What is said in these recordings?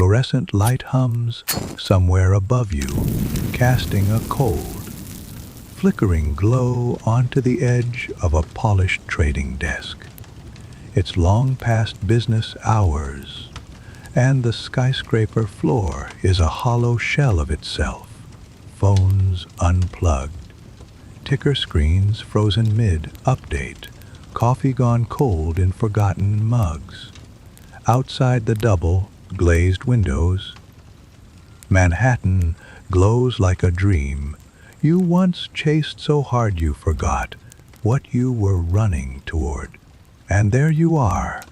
fluorescent light hums somewhere above you, casting a cold, flickering glow onto the edge of a polished trading desk. It's long past business hours, and the skyscraper floor is a hollow shell of itself. Phones unplugged, ticker screens frozen mid-update, coffee gone cold in forgotten mugs. Outside the double glazed windows, Manhattan glows like a dream you once chased so hard you forgot what you were running toward. And there you are,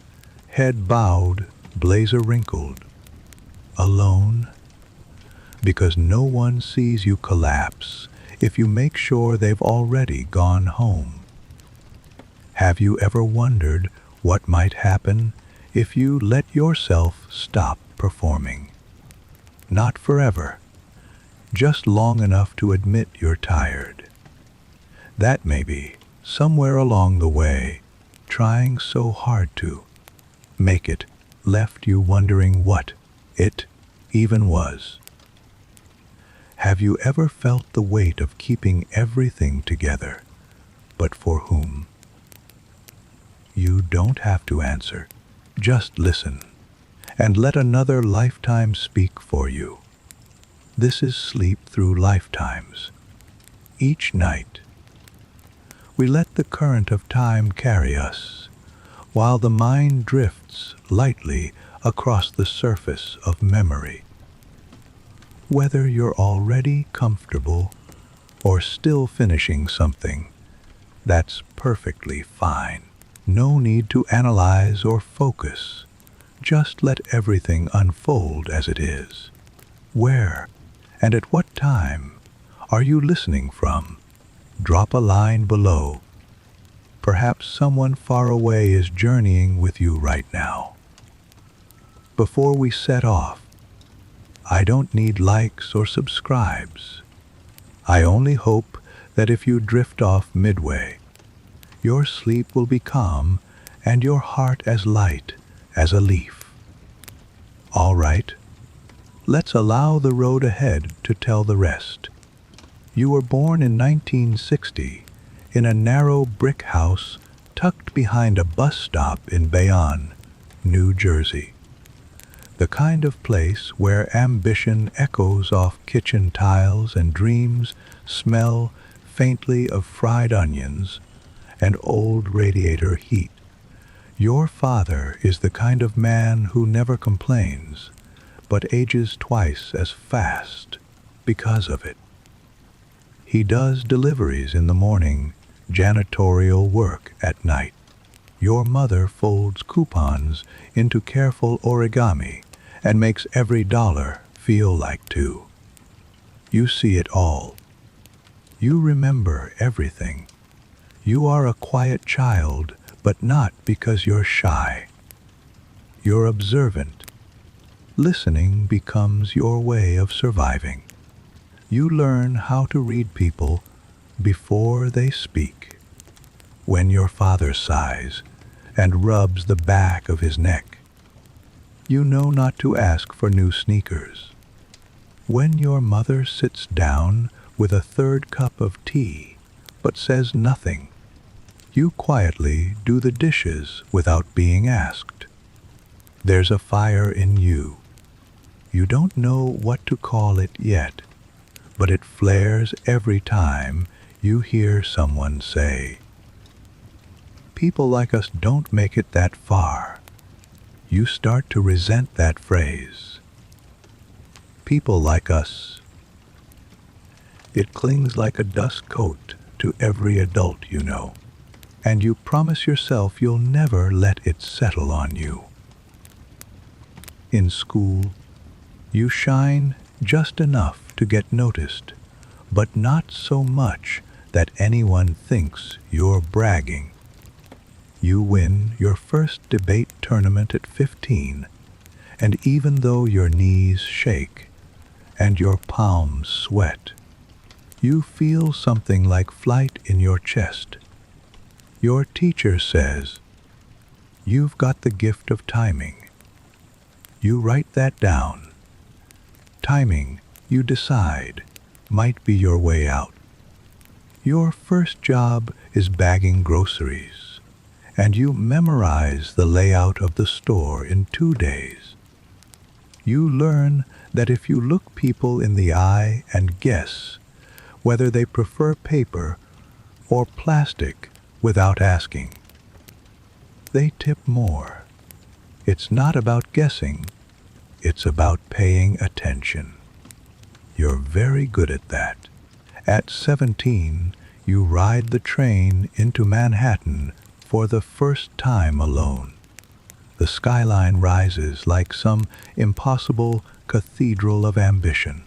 head bowed, blazer wrinkled, alone, because no one sees you collapse if you make sure they've already gone home. Have you ever wondered what might happen if you let yourself stop performing? Not forever, just long enough to admit you're tired. That maybe, somewhere along the way, trying so hard to make it left you wondering what it even was. Have you ever felt the weight of keeping everything together, but for whom? You don't have to answer, just listen, and let another lifetime speak for you. This is Sleep Through Lifetimes. Each night, we let the current of time carry us, while the mind drifts lightly across the surface of memory. Whether you're already comfortable or still finishing something, that's perfectly fine. No need to analyze or focus. Just let everything unfold as it is. Where and at what time are you listening from? Drop a line below. Perhaps someone far away is journeying with you right now. Before we set off, I don't need likes or subscribes. I only hope that if you drift off midway, your sleep will be calm and your heart as light as a leaf. All right, let's allow the road ahead to tell the rest. You were born in 1960 in a narrow brick house tucked behind a bus stop in Bayonne, New Jersey. The kind of place where ambition echoes off kitchen tiles and dreams smell faintly of fried onions and old radiator heat. Your father is the kind of man who never complains, but ages twice as fast because of it. He does deliveries in the morning, janitorial work at night. Your mother folds coupons into careful origami and makes every dollar feel like two. You see it all. You remember everything. You are a quiet child, but not because you're shy. You're observant. Listening becomes your way of surviving. You learn how to read people before they speak. When your father sighs and rubs the back of his neck, you know not to ask for new sneakers. When your mother sits down with a third cup of tea but says nothing, you quietly do the dishes without being asked. There's a fire in you. You don't know what to call it yet, but it flares every time you hear someone say, "People like us don't make it that far." You start to resent that phrase. People like us. It clings like a dust coat to every adult you know, and you promise yourself you'll never let it settle on you. In school, you shine just enough to get noticed, but not so much that anyone thinks you're bragging. You win your first debate tournament at 15, and even though your knees shake and your palms sweat, you feel something like flight in your chest. Your teacher says, "You've got the gift of timing." You write that down. Timing, you decide, might be your way out. Your first job is bagging groceries, and you memorize the layout of the store in 2 days. You learn that if you look people in the eye and guess whether they prefer paper or plastic without asking, they tip more. It's not about guessing, it's about paying attention. You're very good at that. At 17, you ride the train into Manhattan for the first time alone. The skyline rises like some impossible cathedral of ambition,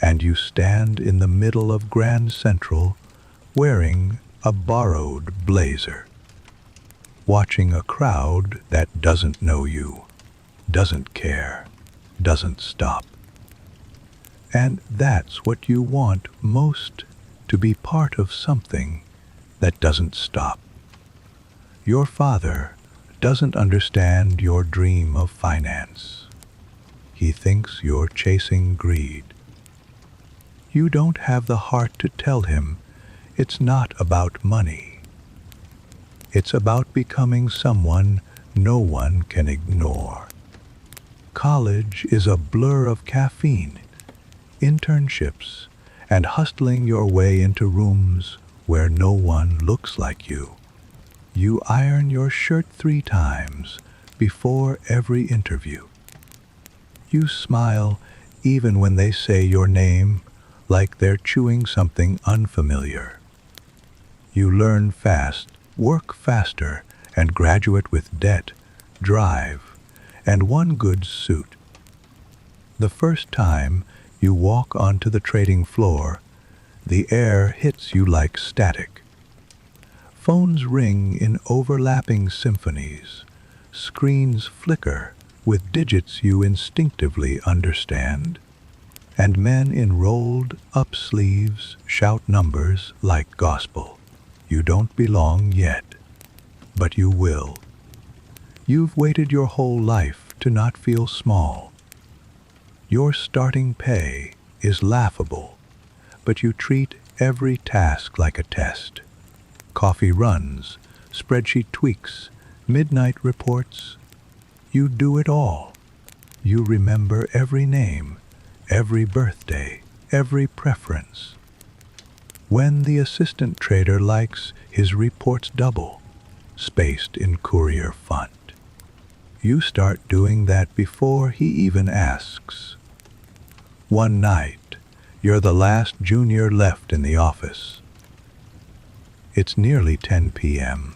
and you stand in the middle of Grand Central wearing a borrowed blazer, watching a crowd that doesn't know you, doesn't care, doesn't stop. And that's what you want most, to be part of something that doesn't stop. Your father doesn't understand your dream of finance. He thinks you're chasing greed. You don't have the heart to tell him it's not about money. It's about becoming someone no one can ignore. College is a blur of caffeine, internships, and hustling your way into rooms where no one looks like you. You iron your shirt 3 times before every interview. You smile even when they say your name like they're chewing something unfamiliar. You learn fast, work faster, and graduate with debt, drive, and one good suit. The first time you walk onto the trading floor, the air hits you like static. Phones ring in overlapping symphonies. Screens flicker with digits you instinctively understand. And men in rolled-up sleeves shout numbers like gospel. You don't belong yet, but you will. You've waited your whole life to not feel small. Your starting pay is laughable, but you treat every task like a test. Coffee runs, spreadsheet tweaks, midnight reports. You do it all. You remember every name, every birthday, every preference. When the assistant trader likes his reports double, spaced in courier font, you start doing that before he even asks. One night, you're the last junior left in the office. It's nearly 10 p.m.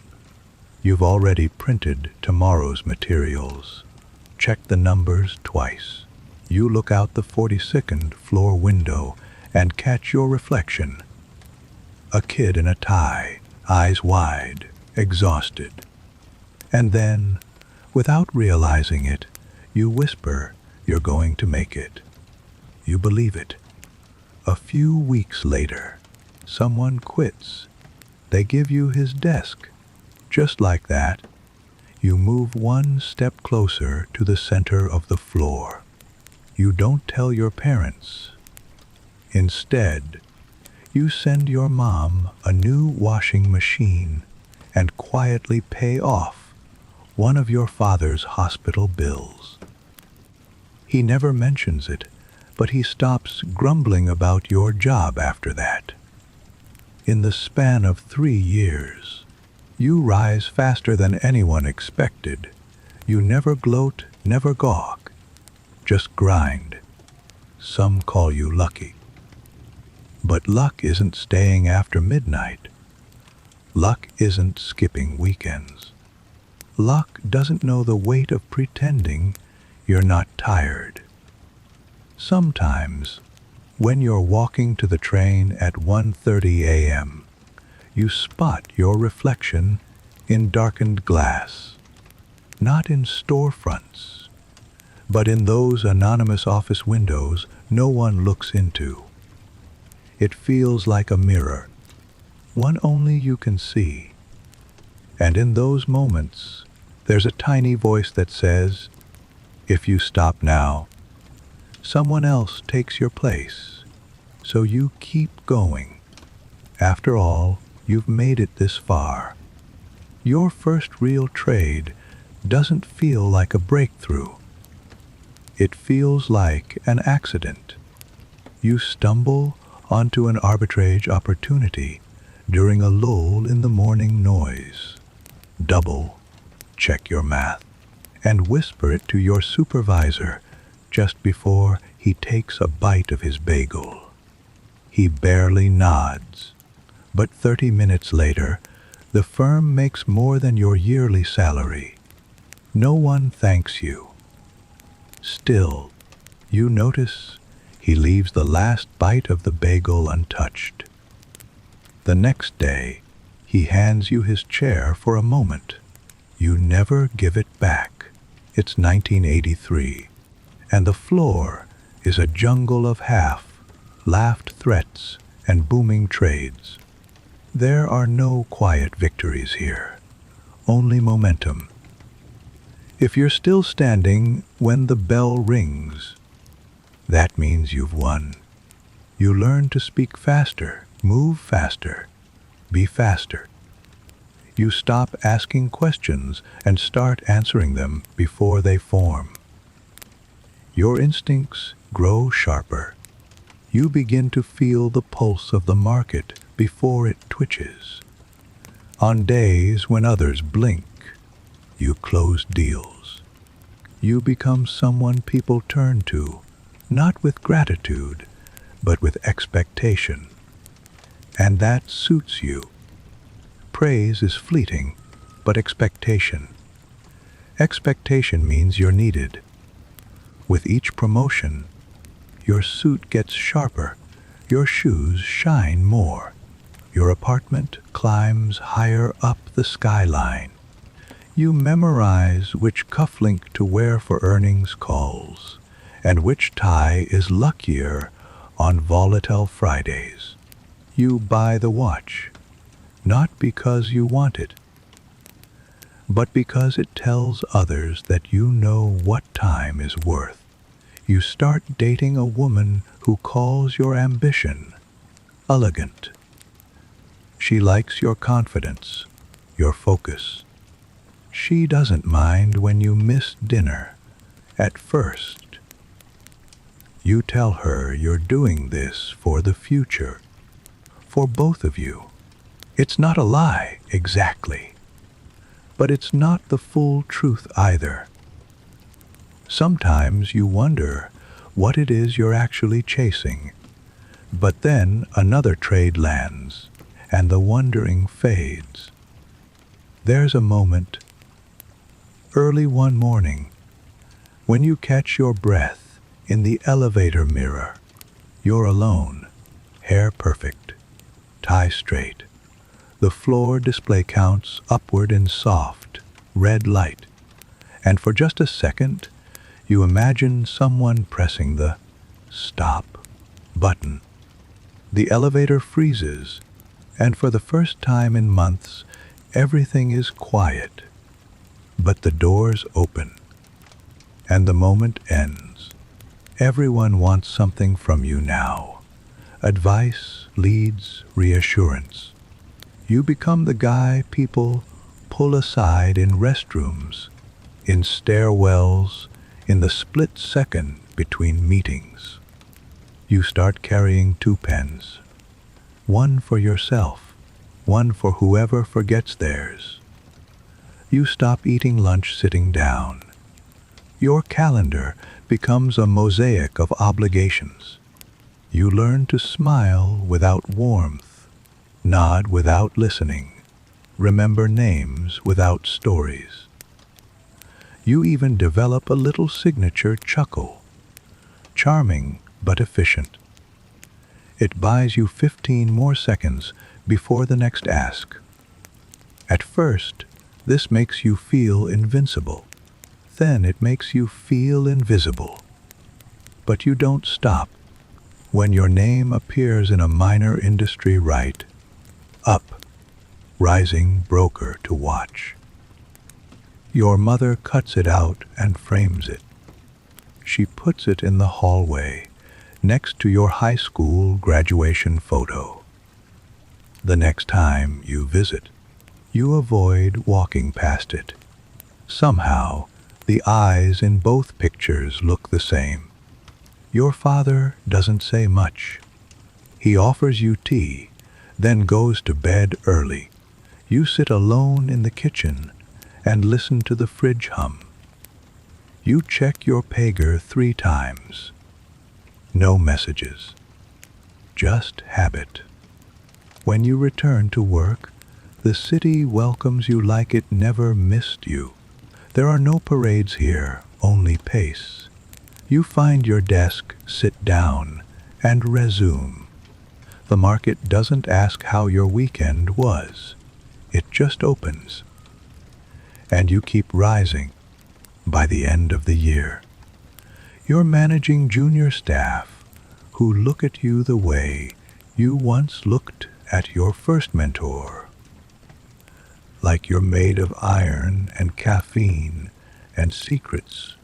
You've already printed tomorrow's materials. Check the numbers twice. You look out the 42nd floor window and catch your reflection. A kid in a tie, eyes wide, exhausted. And then, without realizing it, you whisper you're going to make it. You believe it. A few weeks later, someone quits. They give you his desk. Just like that, you move one step closer to the center of the floor. You don't tell your parents. Instead, you send your mom a new washing machine and quietly pay off one of your father's hospital bills. He never mentions it, but he stops grumbling about your job after that. In the span of 3 years, you rise faster than anyone expected. You never gloat, never gawk, just grind. Some call you lucky. But luck isn't staying after midnight. Luck isn't skipping weekends. Luck doesn't know the weight of pretending you're not tired. Sometimes, when you're walking to the train at 1:30 a.m., you spot your reflection in darkened glass. Not in storefronts, but in those anonymous office windows no one looks into. It feels like a mirror, one only you can see. And in those moments, there's a tiny voice that says, If you stop now, someone else takes your place. So you keep going. After all, you've made it this far. Your first real trade doesn't feel like a breakthrough. It feels like an accident. You stumble onto an arbitrage opportunity during a lull in the morning noise. Double check your math and whisper it to your supervisor just before he takes a bite of his bagel. He barely nods, but 30 minutes later, the firm makes more than your yearly salary. No one thanks you. Still, you notice he leaves the last bite of the bagel untouched. The next day, he hands you his chair for a moment. You never give it back. It's 1983, and the floor is a jungle of half-laughed threats and booming trades. There are no quiet victories here, only momentum. If you're still standing when the bell rings, that means you've won. You learn to speak faster, move faster, be faster. You stop asking questions and start answering them before they form. Your instincts grow sharper. You begin to feel the pulse of the market before it twitches. On days when others blink, you close deals. You become someone people turn to, not with gratitude, but with expectation. And that suits you. Praise is fleeting, but expectation means you're needed. With each promotion, your suit gets sharper, your shoes shine more, your apartment climbs higher up the skyline. You memorize which cufflink to wear for earnings calls, and which tie is luckier on volatile Fridays. You buy the watch, not because you want it, but because it tells others that you know what time is worth. You start dating a woman who calls your ambition elegant. She likes your confidence, your focus. She doesn't mind when you miss dinner at first. You tell her you're doing this for the future, for both of you. It's not a lie, exactly, but it's not the full truth either. Sometimes you wonder what it is you're actually chasing, but then another trade lands, and the wondering fades. There's a moment, early one morning, when you catch your breath in the elevator mirror. You're alone, hair perfect, tie straight. The floor display counts upward in soft, red light, and for just a second, you imagine someone pressing the stop button. The elevator freezes, and for the first time in months, everything is quiet. But the doors open, and the moment ends. Everyone wants something from you now. Advice, leads, reassurance. You become the guy people pull aside in restrooms, in stairwells, in the split second between meetings. You start carrying 2 pens, one for yourself, one for whoever forgets theirs. You stop eating lunch sitting down. Your calendar becomes a mosaic of obligations. You learn to smile without warmth, nod without listening, remember names without stories. You even develop a little signature chuckle, charming but efficient. It buys you 15 more seconds before the next ask. At first, this makes you feel invincible. Then it makes you feel invisible. But you don't stop. When your name appears in a minor industry write, up, rising broker to watch. Your mother cuts it out and frames it. She puts it in the hallway, next to your high school graduation photo. The next time you visit, you avoid walking past it. Somehow, the eyes in both pictures look the same. Your father doesn't say much. He offers you tea, then goes to bed early. You sit alone in the kitchen and listen to the fridge hum. You check your pager 3 times. No messages. Just habit. When you return to work, the city welcomes you like it never missed you. There are no parades here, only pace. You find your desk, sit down, and resume. The market doesn't ask how your weekend was. It just opens. And you keep rising. By the end of the year, you're managing junior staff who look at you the way you once looked at your first mentor. Like you're made of iron and caffeine and secrets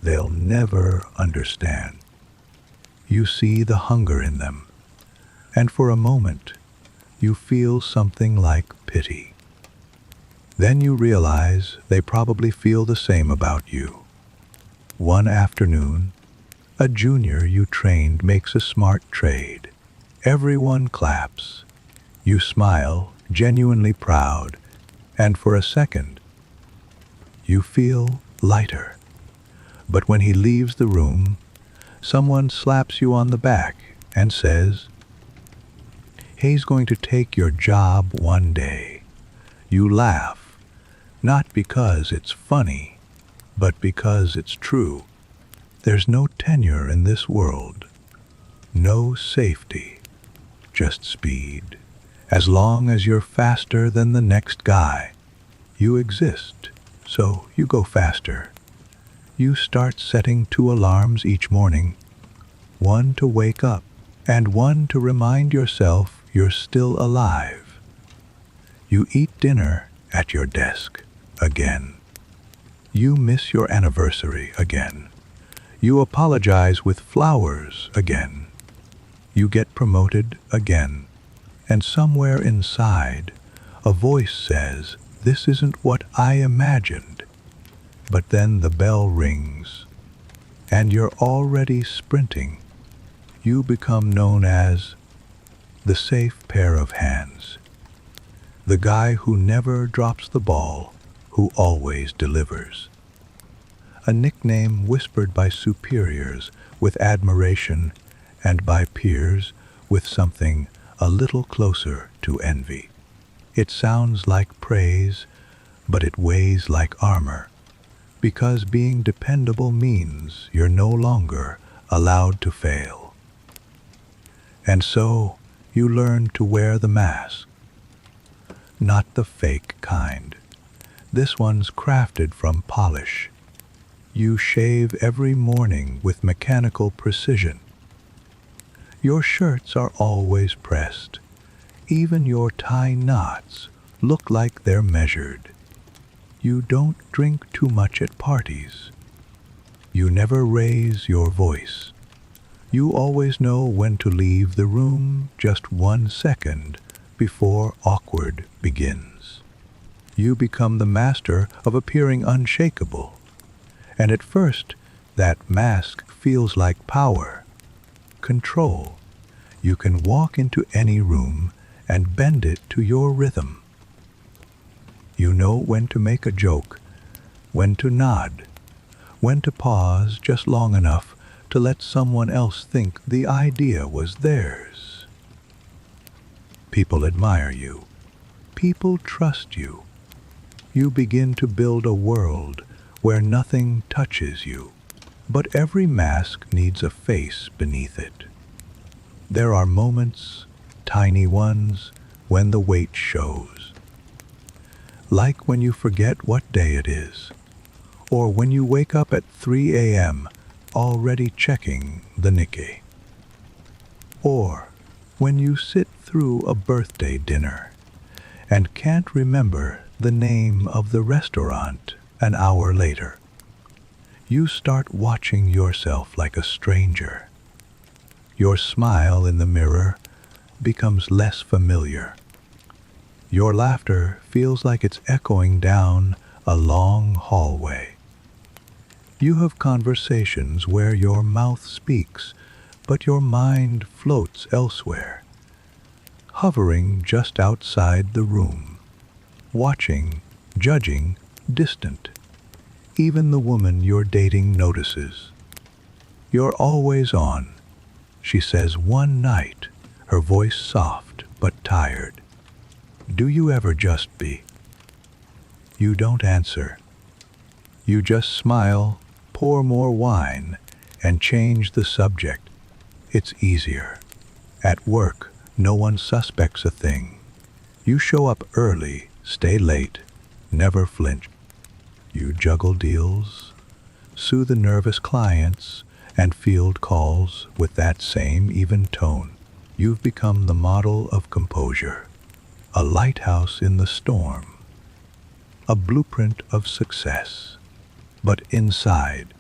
they'll never understand. You see the hunger in them, and for a moment you feel something like pity. Then you realize they probably feel the same about you. One afternoon, a junior you trained makes a smart trade. Everyone claps. You smile, genuinely proud, and for a second, you feel lighter. But when he leaves the room, someone slaps you on the back and says, "He's going to take your job one day." You laugh. Not because it's funny, but because it's true. There's no tenure in this world. No safety. Just speed. As long as you're faster than the next guy, you exist, so you go faster. You start setting 2 alarms each morning, one to wake up and one to remind yourself you're still alive. You eat dinner at your desk again. You miss your anniversary again. You apologize with flowers again. You get promoted again. And somewhere inside, a voice says, "This isn't what I imagined." But then the bell rings, and you're already sprinting. You become known as the safe pair of hands. The guy who never drops the ball, who always delivers. A nickname whispered by superiors with admiration and by peers with something a little closer to envy. It sounds like praise, but it weighs like armor, because being dependable means you're no longer allowed to fail. And so you learn to wear the mask. Not the fake kind. This one's crafted from polish. You shave every morning with mechanical precision. Your shirts are always pressed. Even your tie knots look like they're measured. You don't drink too much at parties. You never raise your voice. You always know when to leave the room just 1 second before awkward begins. You become the master of appearing unshakable. And at first, that mask feels like power, control. You can walk into any room and bend it to your rhythm. You know when to make a joke, when to nod, when to pause just long enough to let someone else think the idea was theirs. People admire you. People trust you. You begin to build a world where nothing touches you. But every mask needs a face beneath it. There are moments, tiny ones, when the weight shows. Like when you forget what day it is, or when you wake up at 3 a.m. already checking the Nikkei. Or when you sit through a birthday dinner and can't remember the name of the restaurant an hour later. You start watching yourself like a stranger. Your smile in the mirror becomes less familiar. Your laughter feels like it's echoing down a long hallway. You have conversations where your mouth speaks, but your mind floats elsewhere, hovering just outside the room, watching, judging, distant. Even the woman you're dating notices. You're always on, she says one night, her voice soft but tired. Do you ever just be? You don't answer. You just smile, pour more wine, and change the subject. It's easier. At work, no one suspects a thing. You show up early, stay late, never flinch. You juggle deals, soothe the nervous clients, and field calls with that same even tone. You've become the model of composure, a lighthouse in the storm, a blueprint of success. But inside,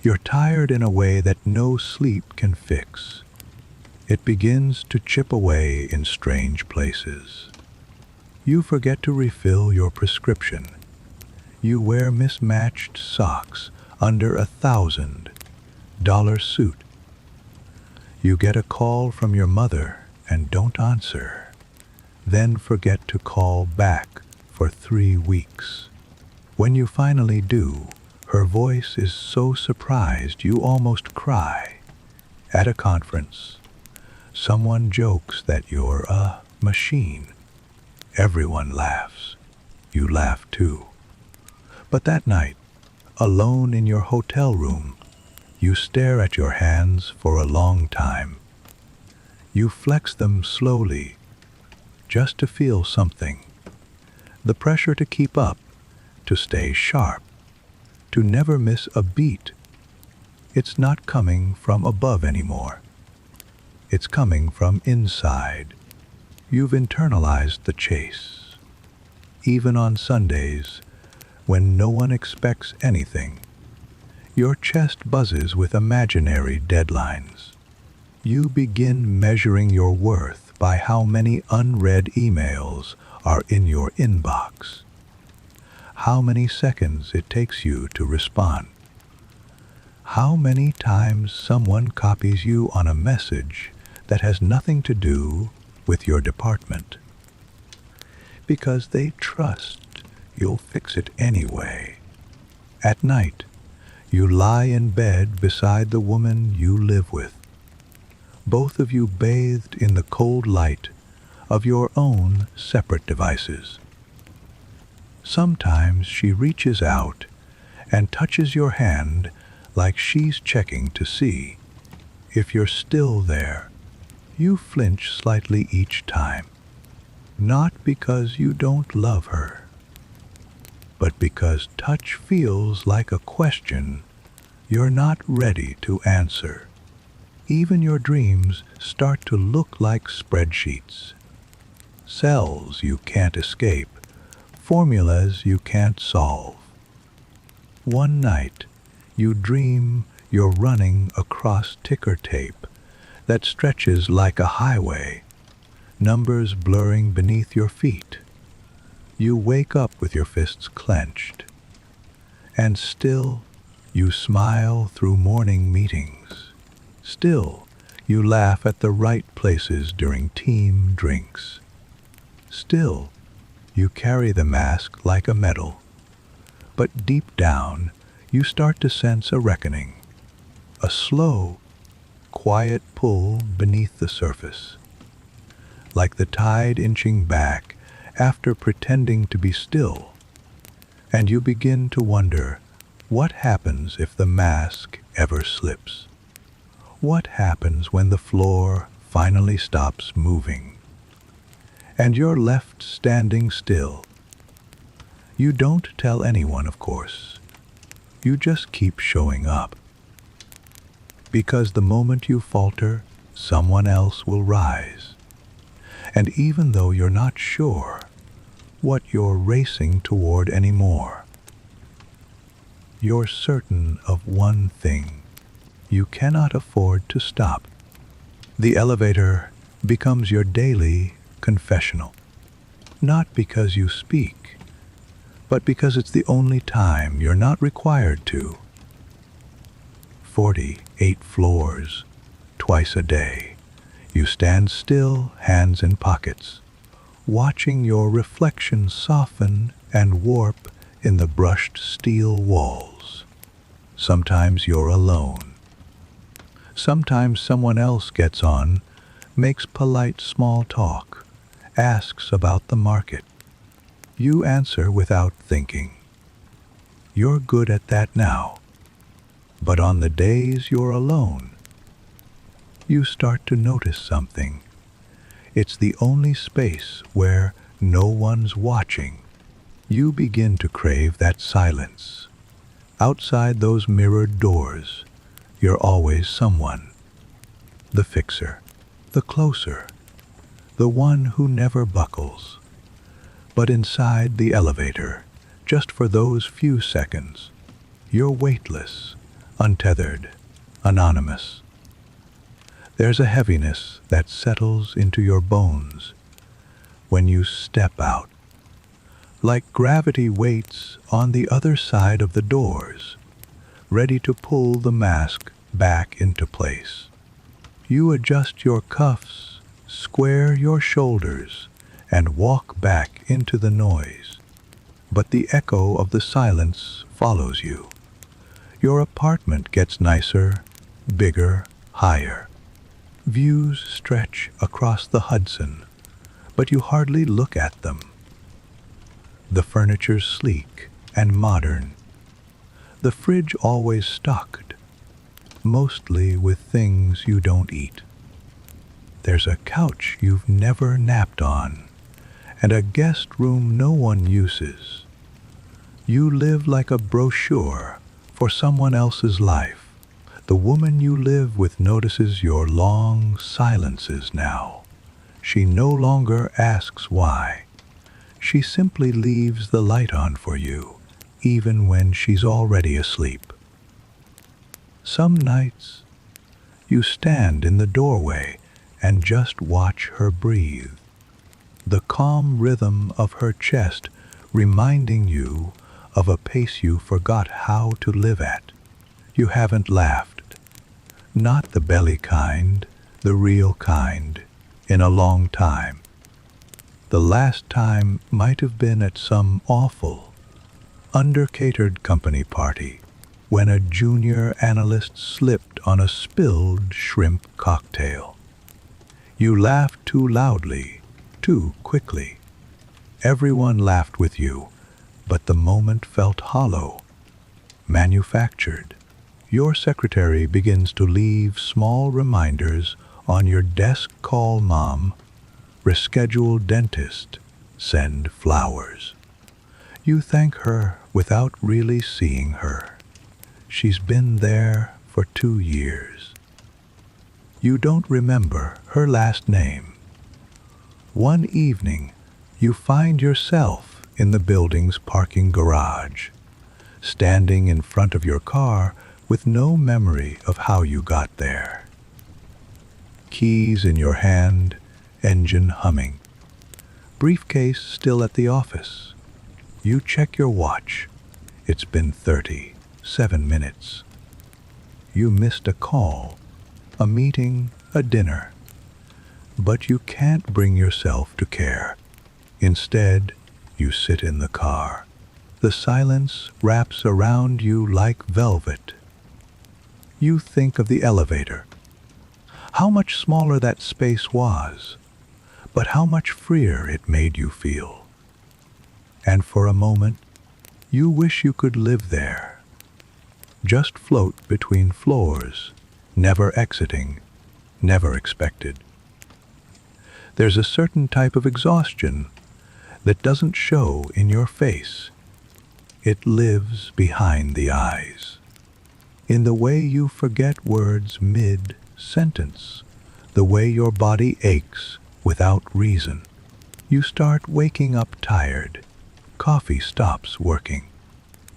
you're tired in a way that no sleep can fix. It begins to chip away in strange places. You forget to refill your prescription. You wear mismatched socks under $1,000 suit. You get a call from your mother and don't answer, then forget to call back for 3 weeks. When you finally do, her voice is so surprised you almost cry. At a conference, someone jokes that you're a machine. Everyone laughs. You laugh too. But that night, alone in your hotel room, you stare at your hands for a long time. You flex them slowly, just to feel something. The pressure to keep up, to stay sharp, to never miss a beat. It's not coming from above anymore. It's coming from inside. You've internalized the chase. Even on Sundays, when no one expects anything, your chest buzzes with imaginary deadlines. You begin measuring your worth by how many unread emails are in your inbox, how many seconds it takes you to respond, how many times someone copies you on a message that has nothing to do with your department, because they trust you'll fix it anyway. At night, you lie in bed beside the woman you live with, both of you bathed in the cold light of your own separate devices. Sometimes she reaches out and touches your hand like she's checking to see if you're still there. You flinch slightly each time, not because you don't love her, but because touch feels like a question you're not ready to answer. Even your dreams start to look like spreadsheets, cells you can't escape, formulas you can't solve. One night, you dream you're running across ticker tape that stretches like a highway, numbers blurring beneath your feet. You wake up with your fists clenched, and still you smile through morning meetings. Still, you laugh at the right places during team drinks. Still, you carry the mask like a medal. But deep down, you start to sense a reckoning, a slow, quiet pull beneath the surface, like the tide inching back after pretending to be still. And you begin to wonder, what happens if the mask ever slips? What happens when the floor finally stops moving, and you're left standing still? You don't tell anyone, of course. You just keep showing up. Because the moment you falter, someone else will rise. And even though you're not sure what you're racing toward anymore, you're certain of one thing: you cannot afford to stop. The elevator becomes your daily confessional, not because you speak, but because it's the only time you're not required to. 48 floors, twice a day, you stand still, hands in pockets, watching your reflection soften and warp in the brushed steel walls. Sometimes you're alone. Sometimes someone else gets on, makes polite small talk, asks about the market. You answer without thinking. You're good at that now. But on the days you're alone, you start to notice something. It's the only space where no one's watching. You begin to crave that silence. Outside those mirrored doors, you're always someone. The fixer, the closer, the one who never buckles. But inside the elevator, just for those few seconds, you're weightless, untethered, anonymous. There's a heaviness that settles into your bones when you step out. Like gravity waits on the other side of the doors, ready to pull the mask back into place. You adjust your cuffs, square your shoulders, and walk back into the noise. But the echo of the silence follows you. Your apartment gets nicer, bigger, higher. Views stretch across the Hudson, but you hardly look at them. The furniture's sleek and modern. The fridge always stocked, mostly with things you don't eat. There's a couch you've never napped on, and a guest room no one uses. You live like a brochure for someone else's life. The woman you live with notices your long silences now. She no longer asks why. She simply leaves the light on for you, even when she's already asleep. Some nights, you stand in the doorway and just watch her breathe. The calm rhythm of her chest reminding you of a pace you forgot how to live at. You haven't laughed. Not the belly kind, the real kind, in a long time. The last time might have been at some awful, under-catered company party when a junior analyst slipped on a spilled shrimp cocktail. You laughed too loudly, too quickly. Everyone laughed with you, but the moment felt hollow, manufactured. Your secretary begins to leave small reminders on your desk: call mom, reschedule dentist, send flowers. You thank her without really seeing her. She's been there for 2 years. You don't remember her last name. One evening, you find yourself in the building's parking garage, standing in front of your car with no memory of how you got there. Keys in your hand, engine humming. Briefcase still at the office. You check your watch. It's been 37 minutes. You missed a call, a meeting, a dinner. But you can't bring yourself to care. Instead, you sit in the car. The silence wraps around you like velvet. You think of the elevator. How much smaller that space was, but how much freer it made you feel. And for a moment, you wish you could live there. Just float between floors, never exiting, never expected. There's a certain type of exhaustion that doesn't show in your face. It lives behind the eyes. In the way you forget words mid-sentence, the way your body aches without reason. You start waking up tired. Coffee stops working.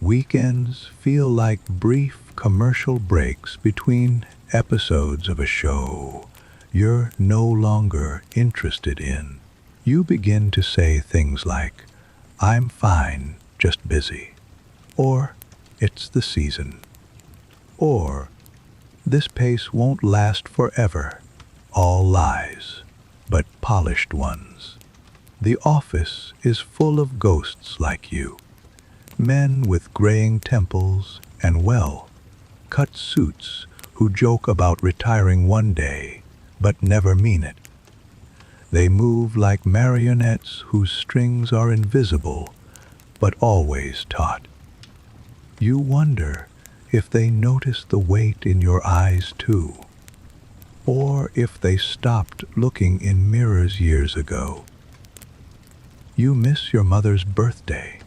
Weekends feel like brief commercial breaks between episodes of a show you're no longer interested in. You begin to say things like, "I'm fine, just busy," or "It's the season," or "This pace won't last forever." All lies, but polished ones. The office is full of ghosts like you. Men with graying temples and well-cut suits who joke about retiring one day but never mean it. They move like marionettes whose strings are invisible but always taut. You wonder if they notice the weight in your eyes too, or if they stopped looking in mirrors years ago. You miss your mother's birthday.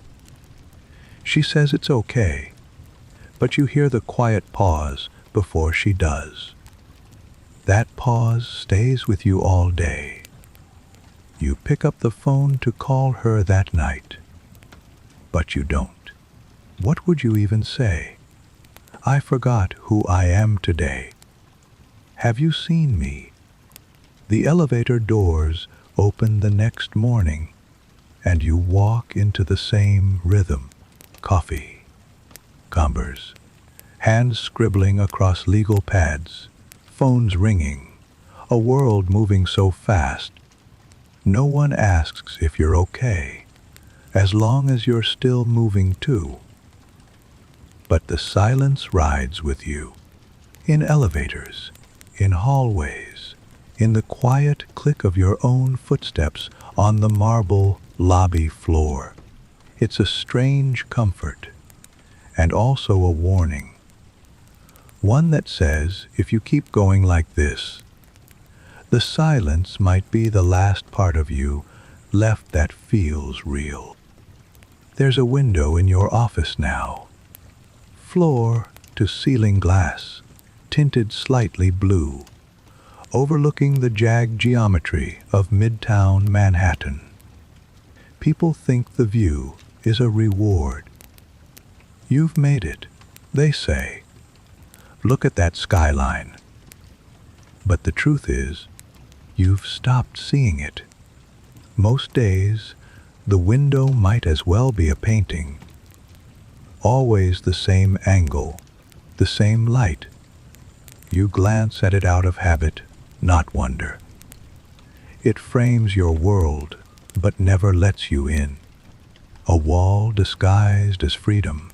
She says it's okay, but you hear the quiet pause before she does. That pause stays with you all day. You pick up the phone to call her that night, but you don't. What would you even say? "I forgot who I am today." "Have you seen me?" The elevator doors open the next morning, and you walk into the same rhythm. Coffee, Converse, hands scribbling across legal pads, phones ringing, a world moving so fast. No one asks if you're okay, as long as you're still moving too. But the silence rides with you, in elevators, in hallways, in the quiet click of your own footsteps on the marble lobby floor. It's a strange comfort, and also a warning. One that says, if you keep going like this, the silence might be the last part of you left that feels real. There's a window in your office now. Floor to ceiling glass, tinted slightly blue, overlooking the jagged geometry of Midtown Manhattan. People think the view is a reward. You've made it, they say. Look at that skyline. But the truth is, you've stopped seeing it. Most days, the window might as well be a painting. Always the same angle, the same light. You glance at it out of habit, not wonder. It frames your world, but never lets you in. A wall disguised as freedom.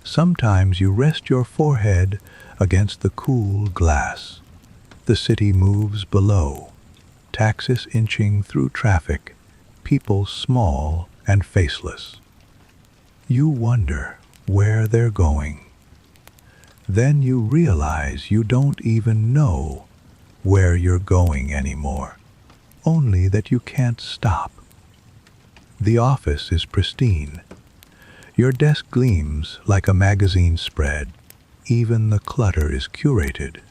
Sometimes you rest your forehead against the cool glass. The city moves below, taxis inching through traffic, people small and faceless. You wonder where they're going. Then you realize you don't even know where you're going anymore, only that you can't stop. The office is pristine. Your desk gleams like a magazine spread. Even the clutter is curated.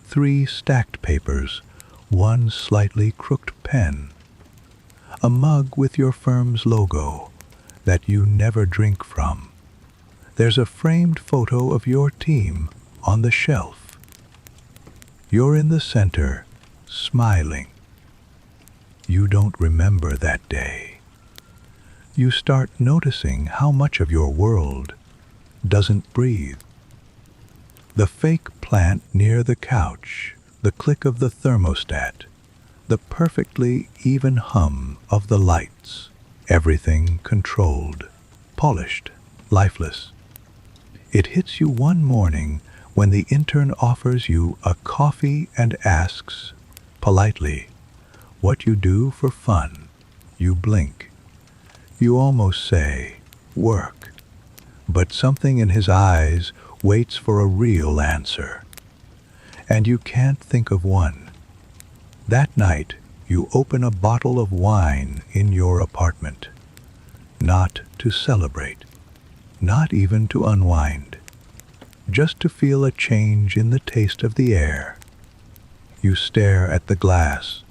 3 stacked papers, 1 slightly crooked pen. A mug with your firm's logo that you never drink from. There's a framed photo of your team on the shelf. You're in the center, smiling. You don't remember that day. You start noticing how much of your world doesn't breathe. The fake plant near the couch, the click of the thermostat, the perfectly even hum of the lights, everything controlled, polished, lifeless. It hits you one morning when the intern offers you a coffee and asks, politely, what you do for fun. You blink. You almost say, work. But something in his eyes waits for a real answer. And you can't think of one. That night, you open a bottle of wine in your apartment. Not to celebrate. Not even to unwind. Just to feel a change in the taste of the air. You stare at the glass.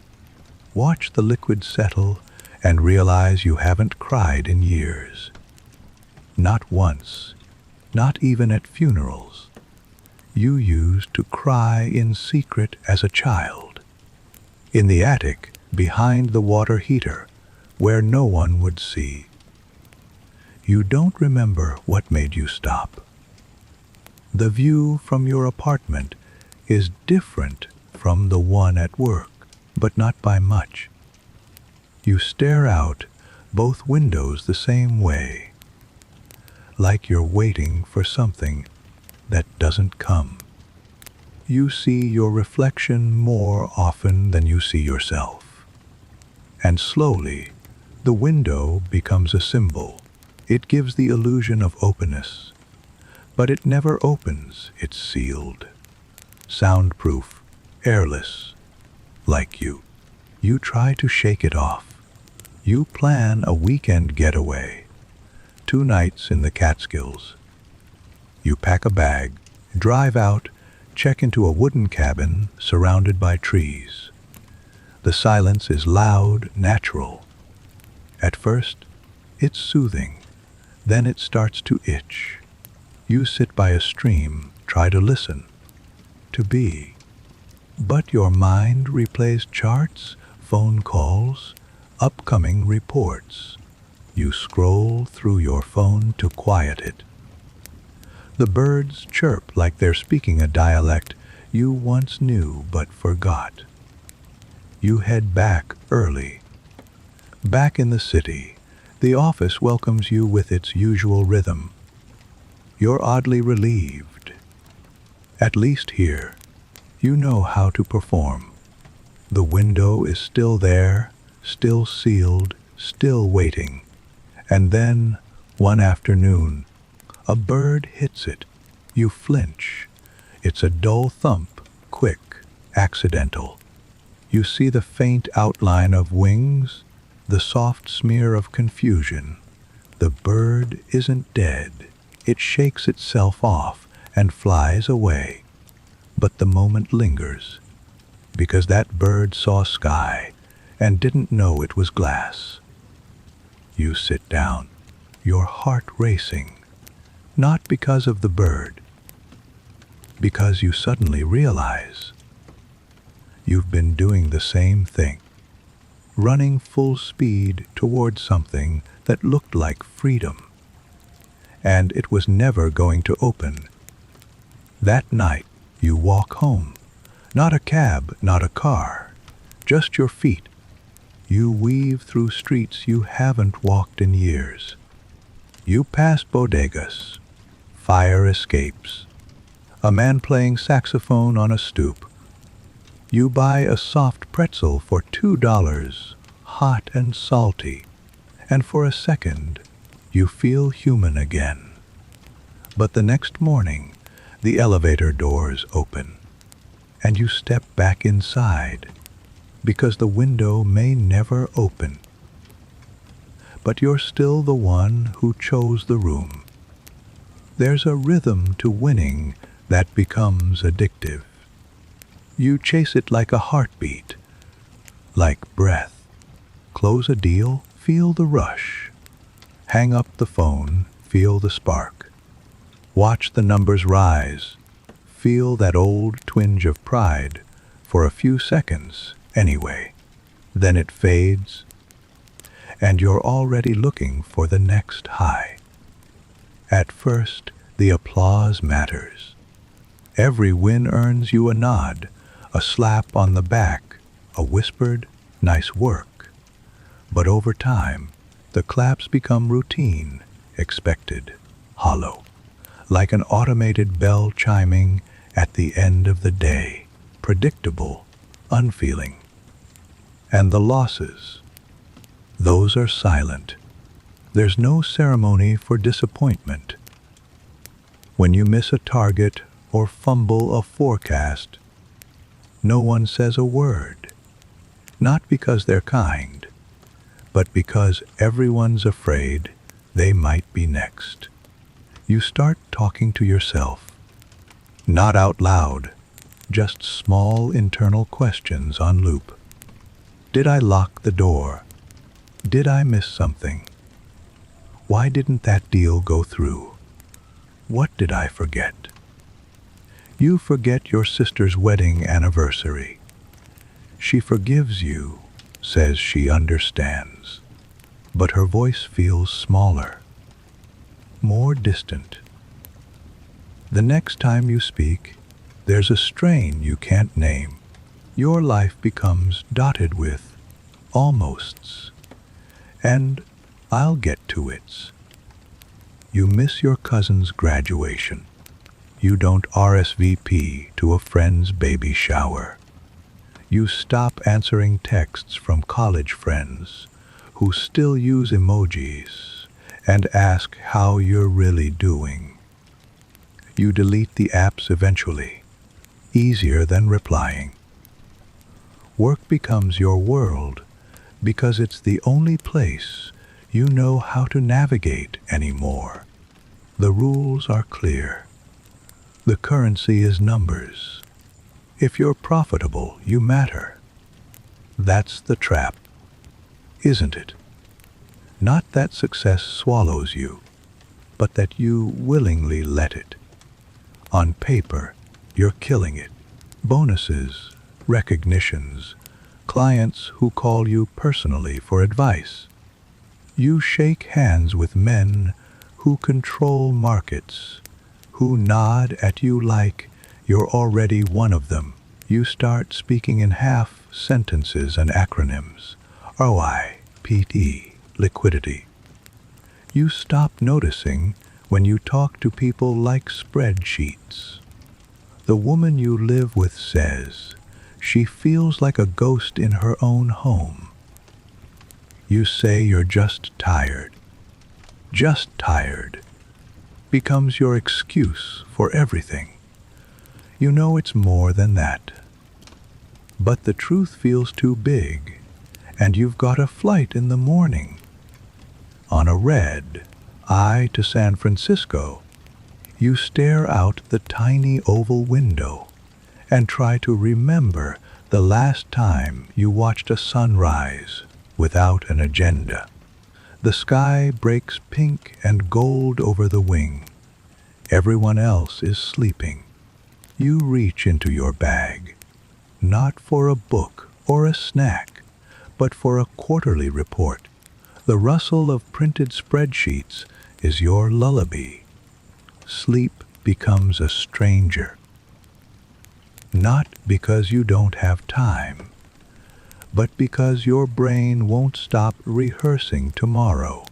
Watch the liquid settle and realize you haven't cried in years. not once, not even at funerals, you used to cry in secret as a child. In the attic, behind the water heater, where no one would see. You don't remember what made you stop. The view from your apartment is different from the one at work, but not by much. You stare out both windows the same way, like you're waiting for something that doesn't come. You see your reflection more often than you see yourself. And slowly, the window becomes a symbol. It gives the illusion of openness. But it never opens, it's sealed. Soundproof, airless, like you. You try to shake it off. You plan a weekend getaway. 2 nights in the Catskills. You pack a bag, drive out, check into a wooden cabin surrounded by trees. The silence is loud, natural. At first, it's soothing. Then it starts to itch. You sit by a stream, try to listen, to be. But your mind replays charts, phone calls, upcoming reports. You scroll through your phone to quiet it. The birds chirp like they're speaking a dialect you once knew but forgot. You head back early. Back in the city, the office welcomes you with its usual rhythm. You're oddly relieved. At least here, you know how to perform. The window is still there, still sealed, still waiting. And then, one afternoon, a bird hits it. You flinch. It's a dull thump, quick, accidental. You see the faint outline of wings, the soft smear of confusion. The bird isn't dead. It shakes itself off and flies away. But the moment lingers, because that bird saw sky and didn't know it was glass. You sit down, your heart racing, not because of the bird, because you suddenly realize you've been doing the same thing, running full speed towards something that looked like freedom, and it was never going to open. That night, you walk home, not a cab, not a car, just your feet. You weave through streets you haven't walked in years. You pass bodegas, fire escapes, a man playing saxophone on a stoop. You buy a soft pretzel for $2, hot and salty, and for a second, you feel human again. But the next morning, the elevator doors open, and you step back inside, because the window may never open. But you're still the one who chose the room. There's a rhythm to winning that becomes addictive. You chase it like a heartbeat, like breath. Close a deal, feel the rush. Hang up the phone, feel the spark. Watch the numbers rise. Feel that old twinge of pride for a few seconds anyway. Then it fades, and you're already looking for the next high. At first, the applause matters. Every win earns you a nod, a slap on the back, a whispered, "Nice work." But over time, the claps become routine, expected, hollow, like an automated bell chiming at the end of the day, predictable, unfeeling. And the losses, those are silent. There's no ceremony for disappointment. When you miss a target or fumble a forecast, no one says a word. Not because they're kind, but because everyone's afraid they might be next. You start talking to yourself, not out loud, just small internal questions on loop. Did I lock the door? Did I miss something? Why didn't that deal go through? What did I forget? You forget your sister's wedding anniversary. She forgives you, says she understands, but her voice feels smaller, more distant. The next time you speak, there's a strain you can't name. Your life becomes dotted with almosts, and I'll get to it's. You miss your cousin's graduation. You don't RSVP to a friend's baby shower. You stop answering texts from college friends who still use emojis and ask how you're really doing. You delete the apps eventually, easier than replying. Work becomes your world because it's the only place you know how to navigate anymore. The rules are clear. The currency is numbers. If you're profitable, you matter. That's the trap, isn't it? Not that success swallows you, but that you willingly let it. On paper, you're killing it. Bonuses, recognitions, clients who call you personally for advice. You shake hands with men who control markets, who nod at you like you're already one of them. You start speaking in half sentences and acronyms. ROI, PT, liquidity. You stop noticing when you talk to people like spreadsheets. The woman you live with says she feels like a ghost in her own home. You say you're just tired. Just tired becomes your excuse for everything. You know it's more than that. But the truth feels too big, and you've got a flight in the morning. On a red eye to San Francisco, you stare out the tiny oval window and try to remember the last time you watched a sunrise without an agenda. The sky breaks pink and gold over the wing. Everyone else is sleeping. You reach into your bag, not for a book or a snack, but for a quarterly report. The rustle of printed spreadsheets is your lullaby. Sleep becomes a stranger. Not because you don't have time, but because your brain won't stop rehearsing tomorrow.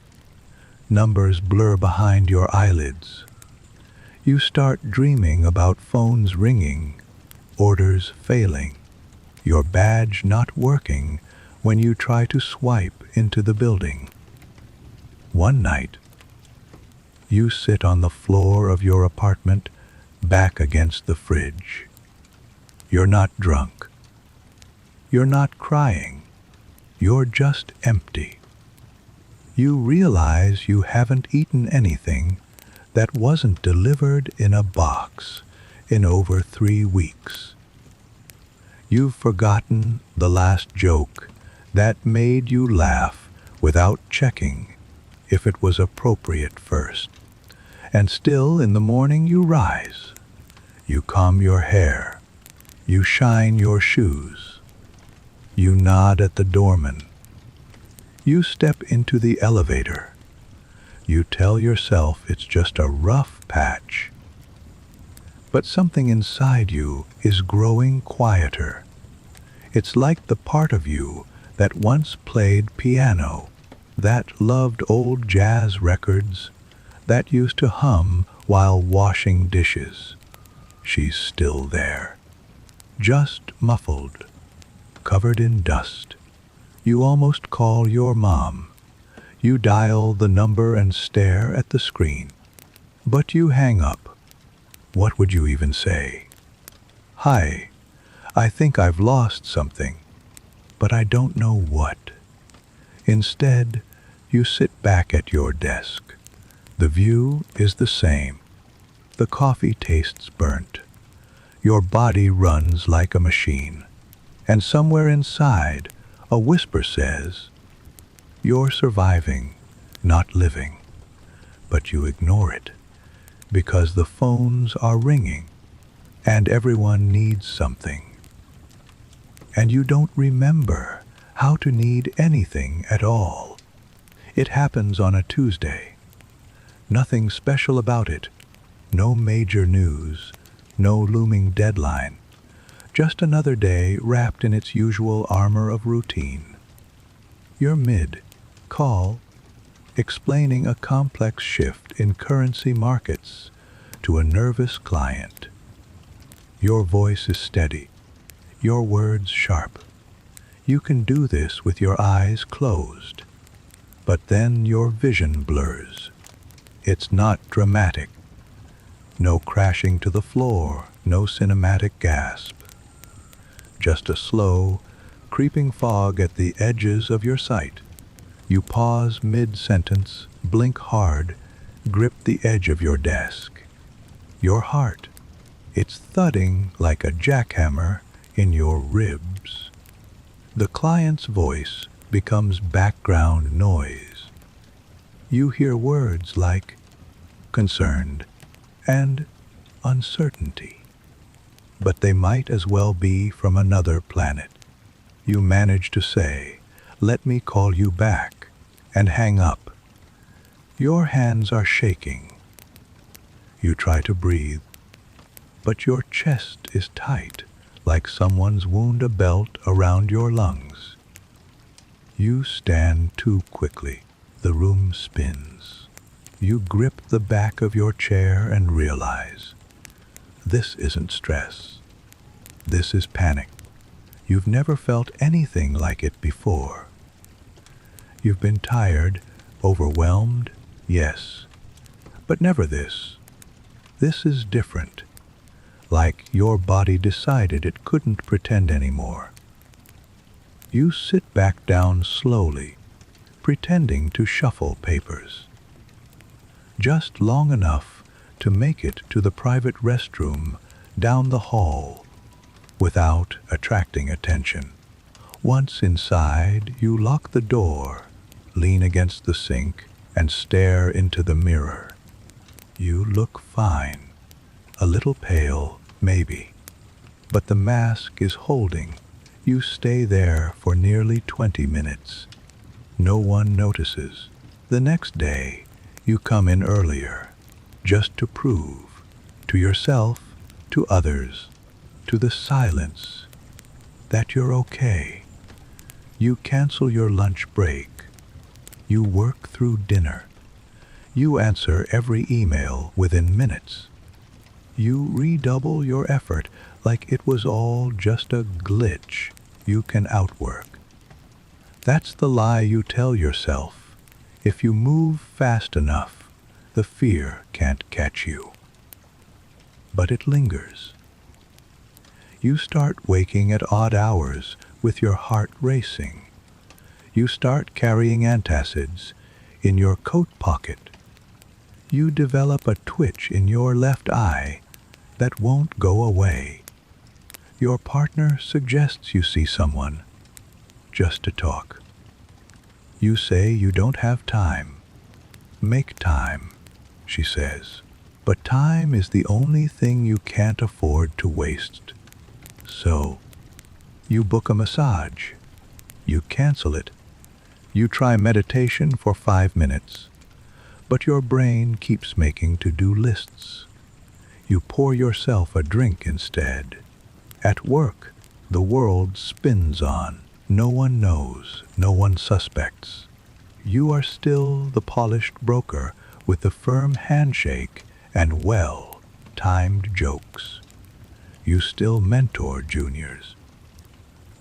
Numbers blur behind your eyelids. You start dreaming about phones ringing, orders failing, your badge not working when you try to swipe into the building. One night, you sit on the floor of your apartment, back against the fridge. You're not drunk. You're not crying. You're just empty. You realize you haven't eaten anything that wasn't delivered in a box in over 3 weeks. You've forgotten the last joke that made you laugh without checking if it was appropriate first. And still in the morning you rise. You comb your hair. You shine your shoes. You nod at the doorman. You step into the elevator. You tell yourself it's just a rough patch. But something inside you is growing quieter. It's like the part of you that once played piano, that loved old jazz records, that used to hum while washing dishes. She's still there, just muffled, covered in dust. You almost call your mom. You dial the number and stare at the screen. But you hang up. What would you even say? Hi, I think I've lost something, but I don't know what. Instead, you sit back at your desk. The view is the same. The coffee tastes burnt. Your body runs like a machine. And somewhere inside, a whisper says, "You're surviving, not living." but you ignore it because the phones are ringing and everyone needs something. And you don't remember how to need anything at all. It happens on a Tuesday. Nothing special about it. No major news. No looming deadline. Just another day wrapped in its usual armor of routine. You're mid-call, explaining a complex shift in currency markets to a nervous client. Your voice is steady, your words sharp. You can do this with your eyes closed, but then your vision blurs. It's not dramatic. No crashing to the floor, no cinematic gasp. Just a slow, creeping fog at the edges of your sight. You pause mid-sentence, blink hard, grip the edge of your desk. Your heart, it's thudding like a jackhammer in your ribs. The client's voice becomes background noise. You hear words like concerned and uncertainty, but they might as well be from another planet. You manage to say, "Let me call you back," and hang up. Your hands are shaking. You try to breathe, but your chest is tight, like someone's wound a belt around your lungs. You stand too quickly. The room spins. You grip the back of your chair and realize, this isn't stress. This is panic. You've never felt anything like it before. You've been tired, overwhelmed, yes, but never this. This is different. Like your body decided it couldn't pretend anymore. You sit back down slowly, pretending to shuffle papers. Just long enough to make it to the private restroom down the hall without attracting attention. Once inside, you lock the door, lean against the sink, and stare into the mirror. You look fine. A little pale, maybe. But the mask is holding. You stay there for nearly 20 minutes. No one notices. The next day, you come in earlier, just to prove, to yourself, to others, to the silence, that you're okay. You cancel your lunch break. You work through dinner. You answer every email within minutes. You redouble your effort like it was all just a glitch you can outwork. That's the lie you tell yourself. If you move fast enough, the fear can't catch you. But it lingers. You start waking at odd hours with your heart racing. You start carrying antacids in your coat pocket. You develop a twitch in your left eye that won't go away. Your partner suggests you see someone, just to talk. You say you don't have time. Make time, she says. But time is the only thing you can't afford to waste. So, you book a massage. You cancel it. You try meditation for 5 minutes. But your brain keeps making to-do lists. You pour yourself a drink instead. At work, the world spins on. No one knows, no one suspects. You are still the polished broker with the firm handshake and well-timed jokes. You still mentor juniors.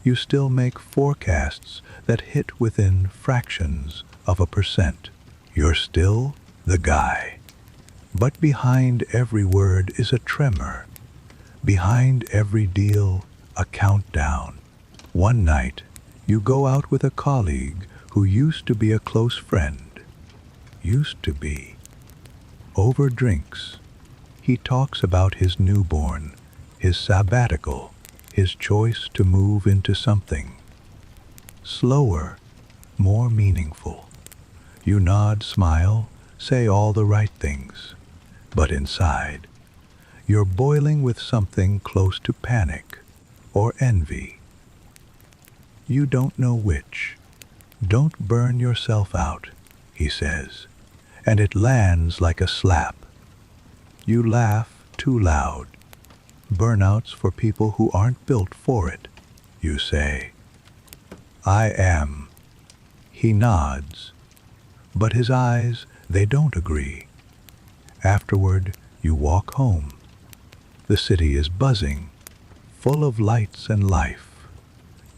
You still make forecasts that hit within fractions of a percent. You're still the guy. But behind every word is a tremor. Behind every deal, a countdown. One night, you go out with a colleague who used to be a close friend. Used to be. Over drinks, he talks about his newborn, his sabbatical, his choice to move into something slower, more meaningful. You nod, smile, say all the right things, but inside, you're boiling with something close to panic or envy. You don't know which. Don't burn yourself out, he says, and it lands like a slap. You laugh too loud. Burnouts for people who aren't built for it, you say. I am. He nods, but his eyes, they don't agree. Afterward, you walk home. The city is buzzing, full of lights and life.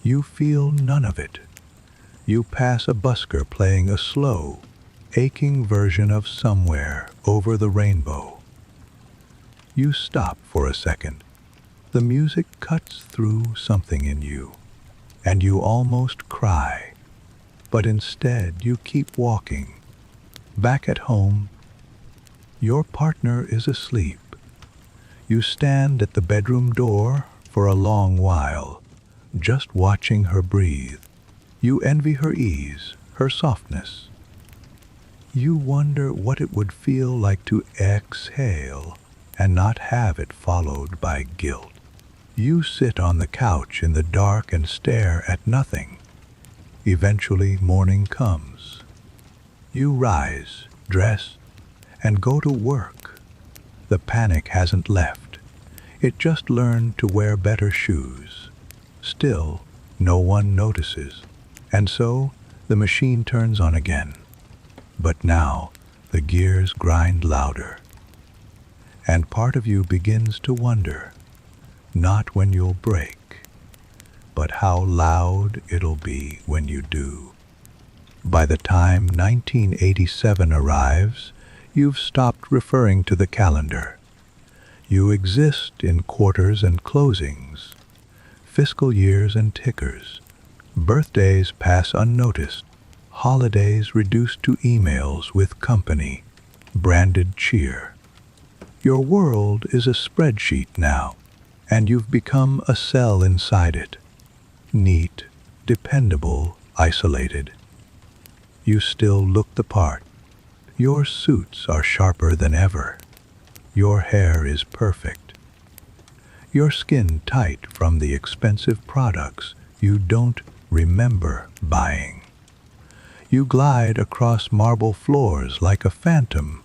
You feel none of it. You pass a busker playing a slow, aching version of Somewhere Over the Rainbow. You stop for a second. The music cuts through something in you, and you almost cry. But instead you keep walking. Back at home, your partner is asleep. You stand at the bedroom door for a long while, just watching her breathe. You envy her ease, her softness. You wonder what it would feel like to exhale and not have it followed by guilt. You sit on the couch in the dark and stare at nothing. Eventually, morning comes. You rise, dress, and go to work. The panic hasn't left. It just learned to wear better shoes. Still, no one notices. And so, the machine turns on again. But now, the gears grind louder. And part of you begins to wonder, not when you'll break, but how loud it'll be when you do. By the time 1987 arrives, you've stopped referring to the calendar. You exist in quarters and closings, fiscal years and tickers. Birthdays pass unnoticed, holidays reduced to emails with company, branded cheer. Your world is a spreadsheet now, and you've become a cell inside it. Neat, dependable, isolated. You still look the part. Your suits are sharper than ever. Your hair is perfect. Your skin tight from the expensive products you don't remember buying. You glide across marble floors like a phantom,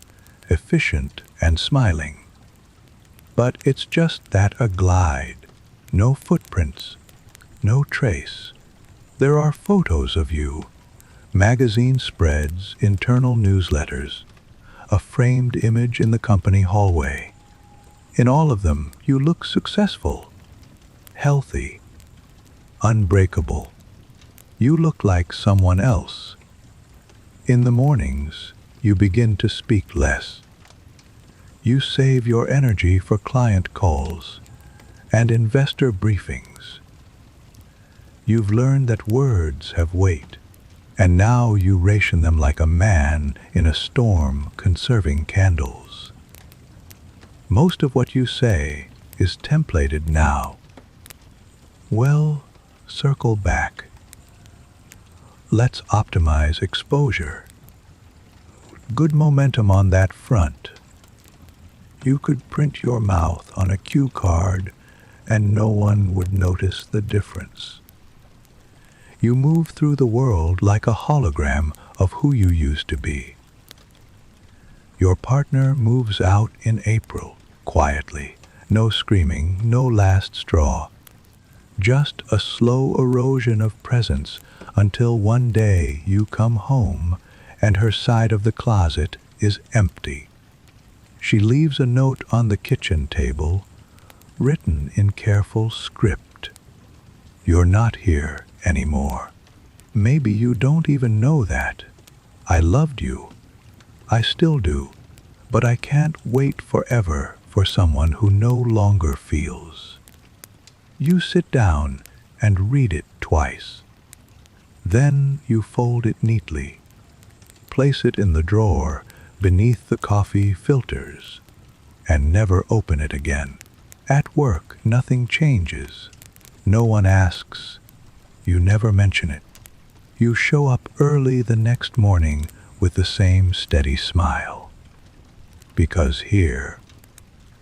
efficient and smiling. But it's just that, a glide. No footprints, no trace. There are photos of you, magazine spreads, internal newsletters, a framed image in the company hallway. In all of them, you look successful, healthy, unbreakable. You look like someone else. In the mornings, you begin to speak less. You save your energy for client calls and investor briefings. You've learned that words have weight, and now you ration them like a man in a storm conserving candles. Most of what you say is templated now. Well, circle back. Let's optimize exposure. Good momentum on that front. You could print your mouth on a cue card and no one would notice the difference. You move through the world like a hologram of who you used to be. Your partner moves out in April, quietly. No screaming, no last straw. Just a slow erosion of presence until one day you come home and her side of the closet is empty. She leaves a note on the kitchen table, written in careful script. You're not here anymore. Maybe you don't even know that. I loved you. I still do. But I can't wait forever for someone who no longer feels. You sit down and read it twice. Then you fold it neatly. Place it in the drawer beneath the coffee filters, and never open it again. At work, nothing changes. No one asks. You never mention it. You show up early the next morning with the same steady smile. Because here,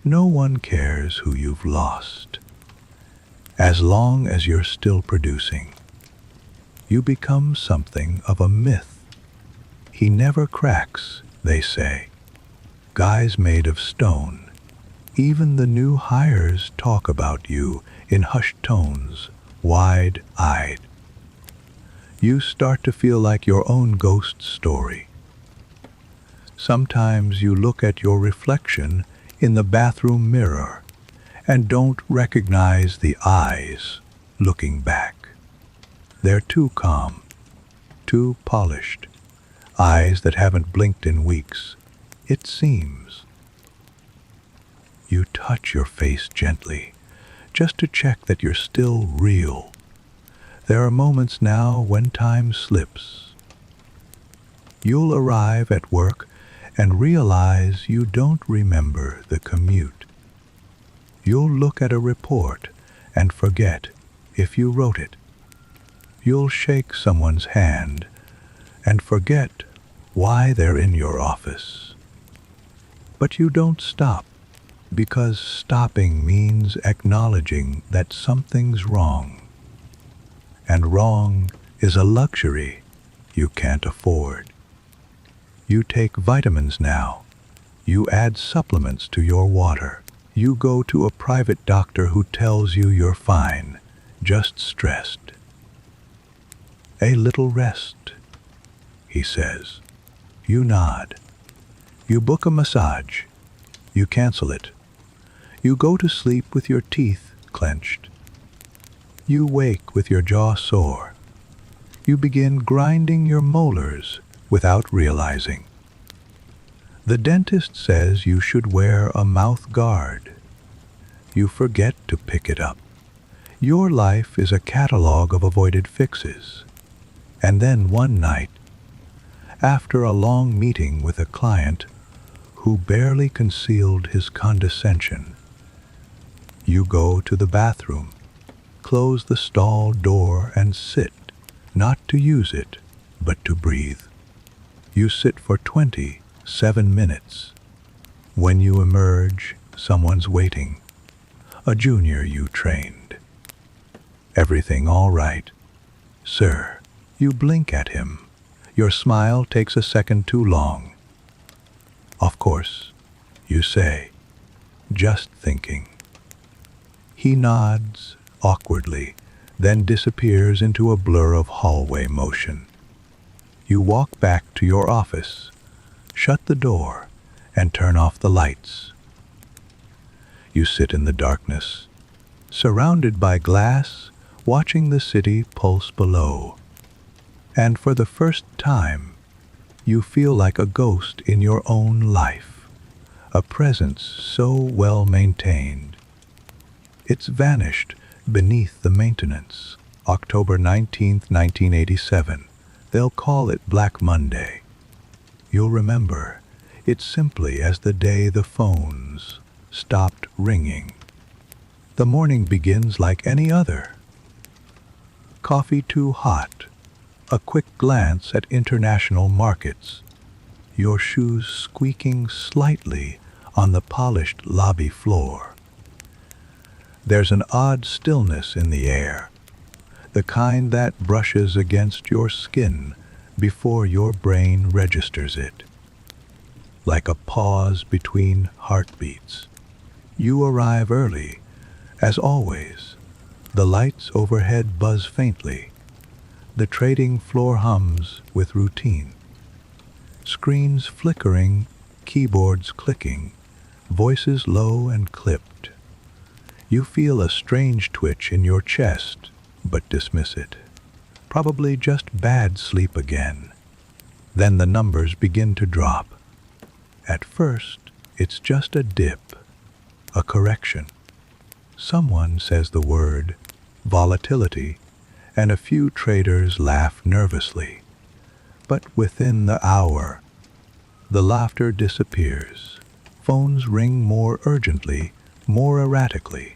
no one cares who you've lost. As long as you're still producing, you become something of a myth. He never cracks, they say. Guys made of stone. Even the new hires talk about you in hushed tones, wide-eyed. You start to feel like your own ghost story. Sometimes you look at your reflection in the bathroom mirror and don't recognize the eyes looking back. They're too calm, too polished, eyes that haven't blinked in weeks, it seems. You touch your face gently, just to check that you're still real. There are moments now when time slips. You'll arrive at work and realize you don't remember the commute. You'll look at a report and forget if you wrote it. You'll shake someone's hand and forget why they're in your office. But you don't stop, because stopping means acknowledging that something's wrong. And wrong is a luxury you can't afford. You take vitamins now. You add supplements to your water. You go to a private doctor who tells you you're fine, just stressed. A little rest, he says. You nod. You book a massage. You cancel it. You go to sleep with your teeth clenched. You wake with your jaw sore. You begin grinding your molars without realizing. The dentist says you should wear a mouth guard. You forget to pick it up. Your life is a catalog of avoided fixes. And then one night, after a long meeting with a client who barely concealed his condescension, you go to the bathroom, close the stall door and sit, not to use it, but to breathe. You sit for 27 minutes. When you emerge, someone's waiting, a junior you trained. Everything all right, sir? You blink at him. Your smile takes a second too long. Of course, you say, just thinking. He nods awkwardly, then disappears into a blur of hallway motion. You walk back to your office, shut the door, and turn off the lights. You sit in the darkness, surrounded by glass, watching the city pulse below. And for the first time, you feel like a ghost in your own life, a presence so well maintained. It's vanished beneath the maintenance. October 19th, 1987. They'll call it Black Monday. You'll remember it simply as the day the phones stopped ringing. The morning begins like any other. Coffee too hot. A quick glance at international markets. Your shoes squeaking slightly on the polished lobby floor. There's an odd stillness in the air, the kind that brushes against your skin before your brain registers it. Like a pause between heartbeats. You arrive early, as always. The lights overhead buzz faintly. The trading floor hums with routine. Screens flickering, keyboards clicking, voices low and clipped. You feel a strange twitch in your chest, but dismiss it. Probably just bad sleep again. Then the numbers begin to drop. At first, it's just a dip, a correction. Someone says the word volatility, and a few traders laugh nervously. But within the hour, the laughter disappears. Phones ring more urgently, more erratically.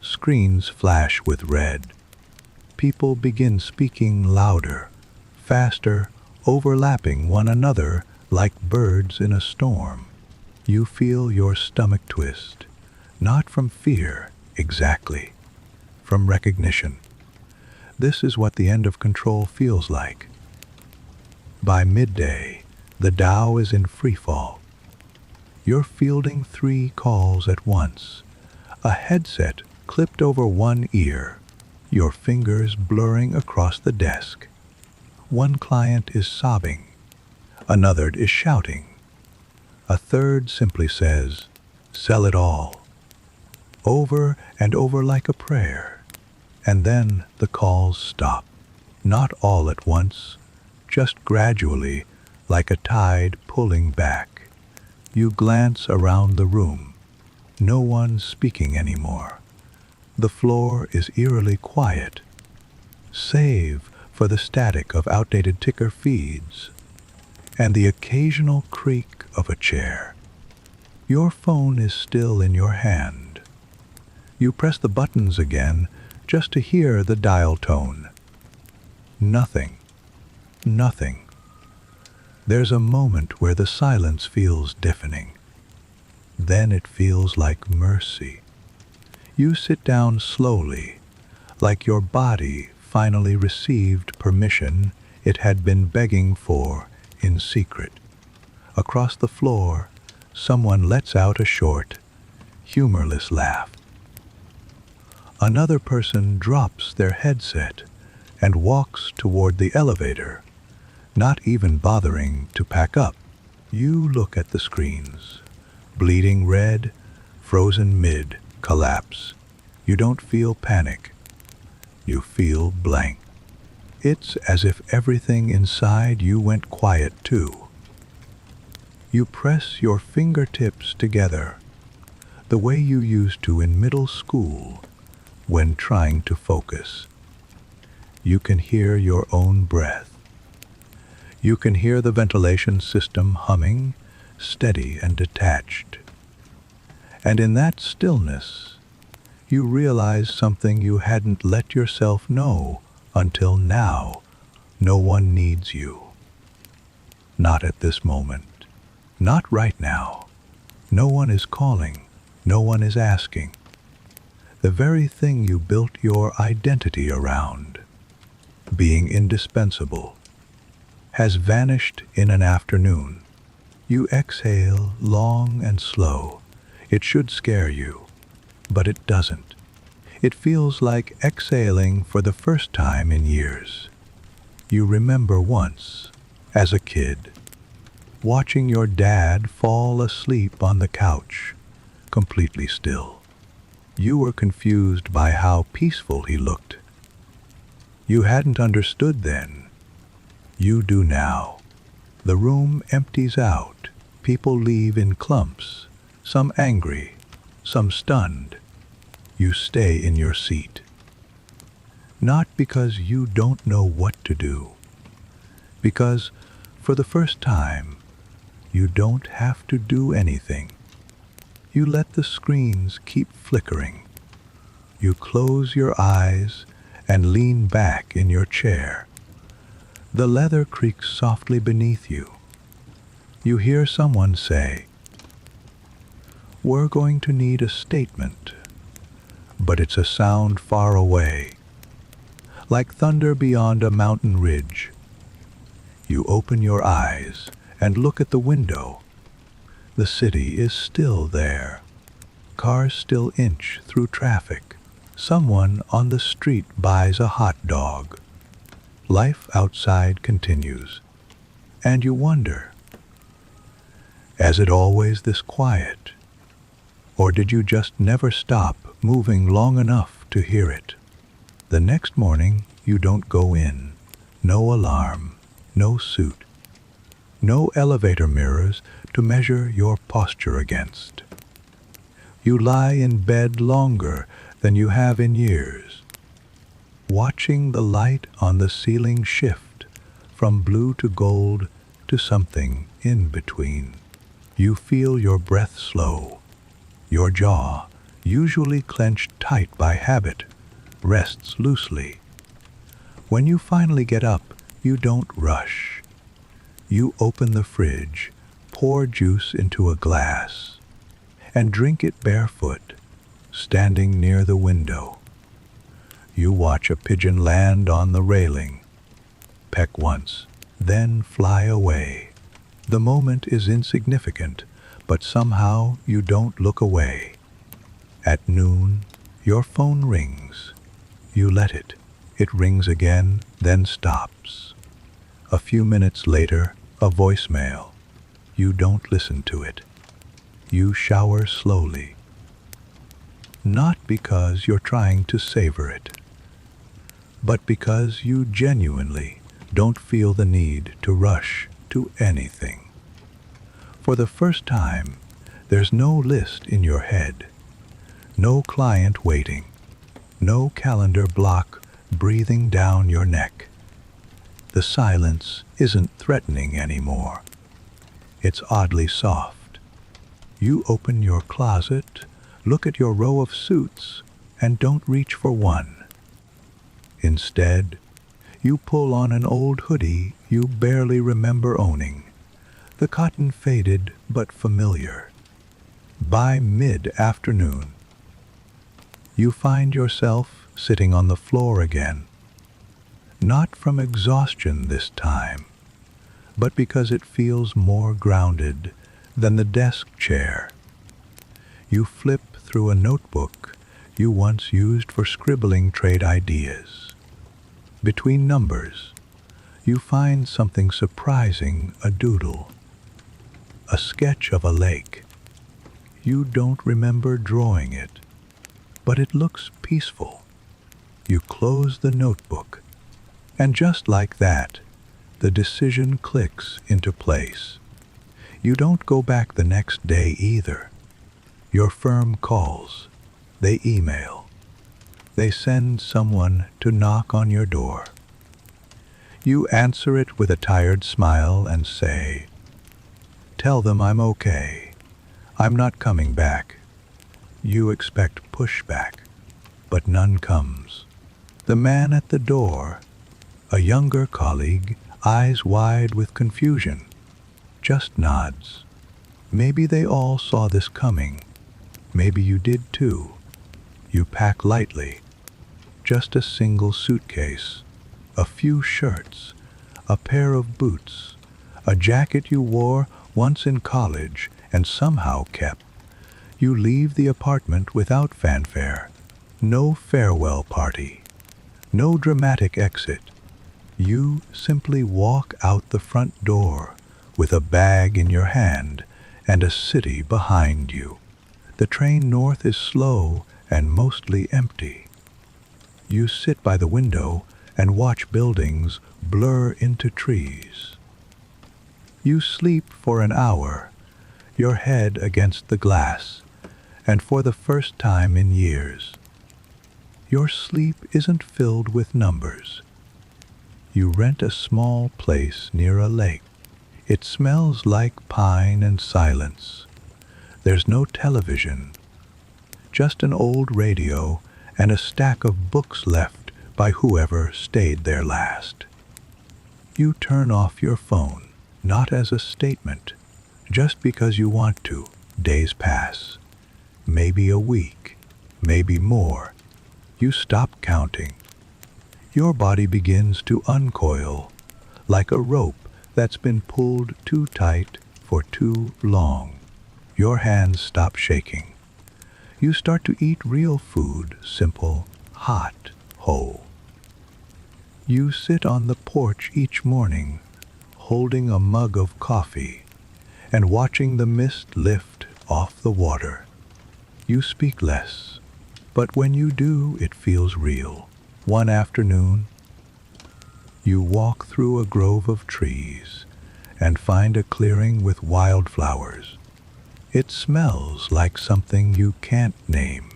Screens flash with red. People begin speaking louder, faster, overlapping one another like birds in a storm. You feel your stomach twist, not from fear exactly, from recognition. This is what the end of control feels like. By midday, the Tao is in freefall. You're fielding 3 calls at once, a headset clipped over one ear, your fingers blurring across the desk. One client is sobbing, another is shouting, a third simply says, "Sell it all," over and over like a prayer. And then the calls stop, not all at once, just gradually, like a tide pulling back. You glance around the room. No one's speaking anymore. The floor is eerily quiet, save for the static of outdated ticker feeds and the occasional creak of a chair. Your phone is still in your hand. You press the buttons again just to hear the dial tone. Nothing. Nothing. There's a moment where the silence feels deafening. Then it feels like mercy. You sit down slowly, like your body finally received permission it had been begging for in secret. Across the floor, someone lets out a short, humorless laugh. Another person drops their headset and walks toward the elevator, not even bothering to pack up. You look at the screens, bleeding red, frozen mid-collapse. You don't feel panic. You feel blank. It's as if everything inside you went quiet too. You press your fingertips together, the way you used to in middle school when trying to focus. You can hear your own breath. You can hear the ventilation system humming, steady and detached. And in that stillness, you realize something you hadn't let yourself know until now. No one needs you. Not at this moment. Not right now. No one is calling. No one is asking. The very thing you built your identity around, being indispensable, has vanished in an afternoon. You exhale long and slow. It should scare you, but it doesn't. It feels like exhaling for the first time in years. You remember once, as a kid, watching your dad fall asleep on the couch, completely still. You were confused by how peaceful he looked. You hadn't understood then. You do now. The room empties out. People leave in clumps, some angry, some stunned. You stay in your seat. Not because you don't know what to do. Because, for the first time, you don't have to do anything. You let the screens keep flickering. You close your eyes and lean back in your chair. The leather creaks softly beneath you. You hear someone say, "We're going to need a statement." But it's a sound far away, like thunder beyond a mountain ridge. You open your eyes and look at the window. The city is still there. Cars still inch through traffic. Someone on the street buys a hot dog. Life outside continues. And you wonder, is it always this quiet? Or did you just never stop moving long enough to hear it? The next morning, you don't go in. No alarm, no suit, no elevator mirrors to measure your posture against. You lie in bed longer than you have in years, watching the light on the ceiling shift from blue to gold to something in between. You feel your breath slow. Your jaw, usually clenched tight by habit, rests loosely. When you finally get up, you don't rush. You open the fridge, pour juice into a glass, and drink it barefoot, standing near the window. You watch a pigeon land on the railing, peck once, then fly away. The moment is insignificant, but somehow you don't look away. At noon, your phone rings. You let it. It rings again, then stops. A few minutes later, a voicemail. You don't listen to it. You shower slowly. Not because you're trying to savor it, but because you genuinely don't feel the need to rush to anything. For the first time, there's no list in your head, no client waiting, no calendar block breathing down your neck. The silence isn't threatening anymore. It's oddly soft. You open your closet, look at your row of suits, and don't reach for one. Instead, you pull on an old hoodie you barely remember owning. The cotton faded but familiar. By mid-afternoon, you find yourself sitting on the floor again. Not from exhaustion this time, but because it feels more grounded than the desk chair. You flip through a notebook you once used for scribbling trade ideas. Between numbers, you find something surprising, a doodle, a sketch of a lake. You don't remember drawing it, but it looks peaceful. You close the notebook, and just like that, the decision clicks into place. You don't go back the next day either. Your firm calls, they email, they send someone to knock on your door. You answer it with a tired smile and say, "Tell them I'm okay. I'm not coming back." You expect pushback, but none comes. The man at the door, a younger colleague, eyes wide with confusion, just nods. Maybe they all saw this coming. Maybe you did too. You pack lightly. Just a single suitcase, a few shirts, a pair of boots, a jacket you wore once in college and somehow kept. You leave the apartment without fanfare, no farewell party, no dramatic exit. You simply walk out the front door with a bag in your hand and a city behind you. The train north is slow and mostly empty. You sit by the window and watch buildings blur into trees. You sleep for an hour, your head against the glass, and for the first time in years, your sleep isn't filled with numbers. You rent a small place near a lake. It smells like pine and silence. There's no television, just an old radio and a stack of books left by whoever stayed there last. You turn off your phone, not as a statement, just because you want to. Days pass, maybe a week, maybe more. You stop counting. Your body begins to uncoil, like a rope that's been pulled too tight for too long. Your hands stop shaking. You start to eat real food, simple, hot, whole. You sit on the porch each morning, holding a mug of coffee and watching the mist lift off the water. You speak less, but when you do, it feels real. One afternoon, you walk through a grove of trees and find a clearing with wildflowers. It smells like something you can't name.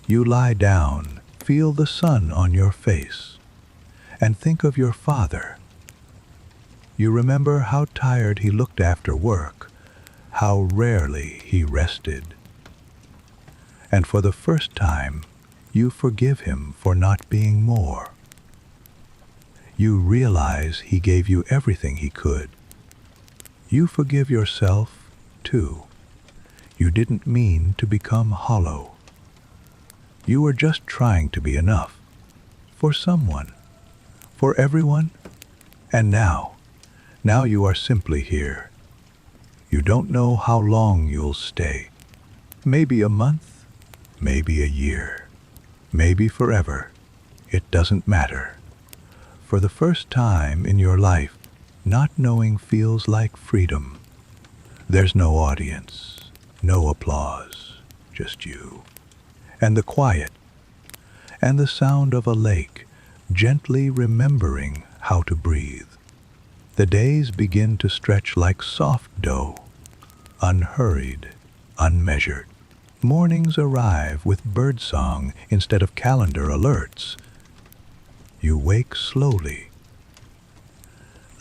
You lie down, feel the sun on your face, and think of your father. You remember how tired he looked after work, how rarely he rested. And for the first time, you forgive him for not being more. You realize he gave you everything he could, You forgive yourself, too. You didn't mean to become hollow. You were just trying to be enough. For someone. For everyone. And now you are simply here. You don't know how long you'll stay. Maybe a month, maybe a year, maybe forever. It doesn't matter. For the first time in your life, not knowing feels like freedom. There's no audience, no applause, just you. And the quiet, and the sound of a lake gently remembering how to breathe. The days begin to stretch like soft dough, unhurried, unmeasured. Mornings arrive with birdsong instead of calendar alerts. You wake slowly,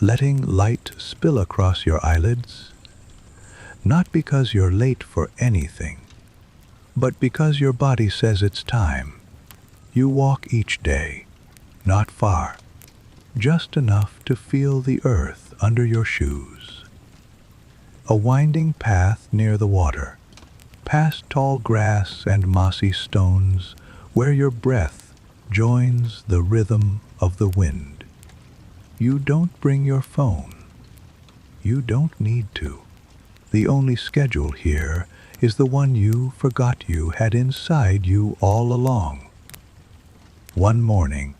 letting light spill across your eyelids, not because you're late for anything, but because your body says it's time. You walk each day, not far, just enough to feel the earth under your shoes. A winding path near the water, past tall grass and mossy stones, where your breath joins the rhythm of the wind. You don't bring your phone. You don't need to. The only schedule here is the one you forgot you had inside you all along. One morning,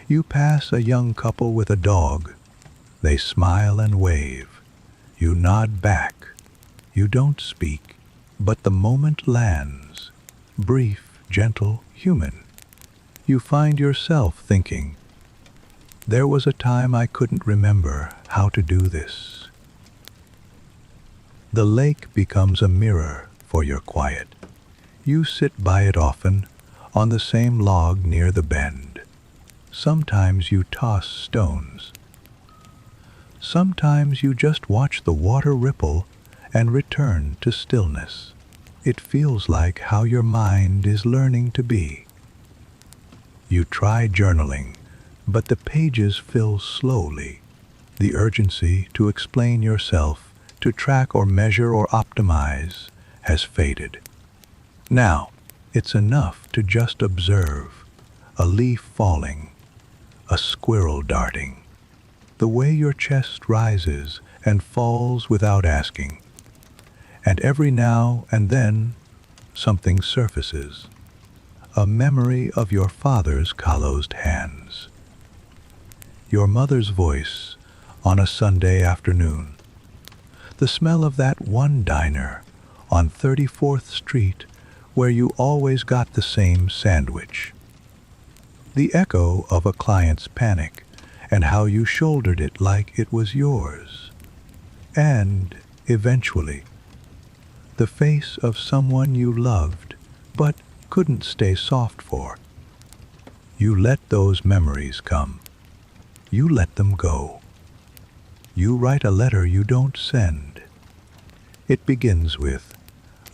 you pass a young couple with a dog. They smile and wave. You nod back. You don't speak, but the moment lands, brief, gentle, human. You find yourself thinking, there was a time I couldn't remember how to do this. The lake becomes a mirror for your quiet. You sit by it often, on the same log near the bend. Sometimes you toss stones. Sometimes you just watch the water ripple and return to stillness. It feels like how your mind is learning to be. You try journaling, but the pages fill slowly. The urgency to explain yourself, to track or measure or optimize, has faded. Now, it's enough to just observe a leaf falling, a squirrel darting, the way your chest rises and falls without asking. And every now and then, something surfaces, a memory of your father's calloused hands, your mother's voice on a Sunday afternoon, the smell of that one diner on 34th Street where you always got the same sandwich, the echo of a client's panic and how you shouldered it like it was yours, and, eventually, the face of someone you loved but couldn't stay soft for. You let those memories come. You let them go. You write a letter you don't send. It begins with,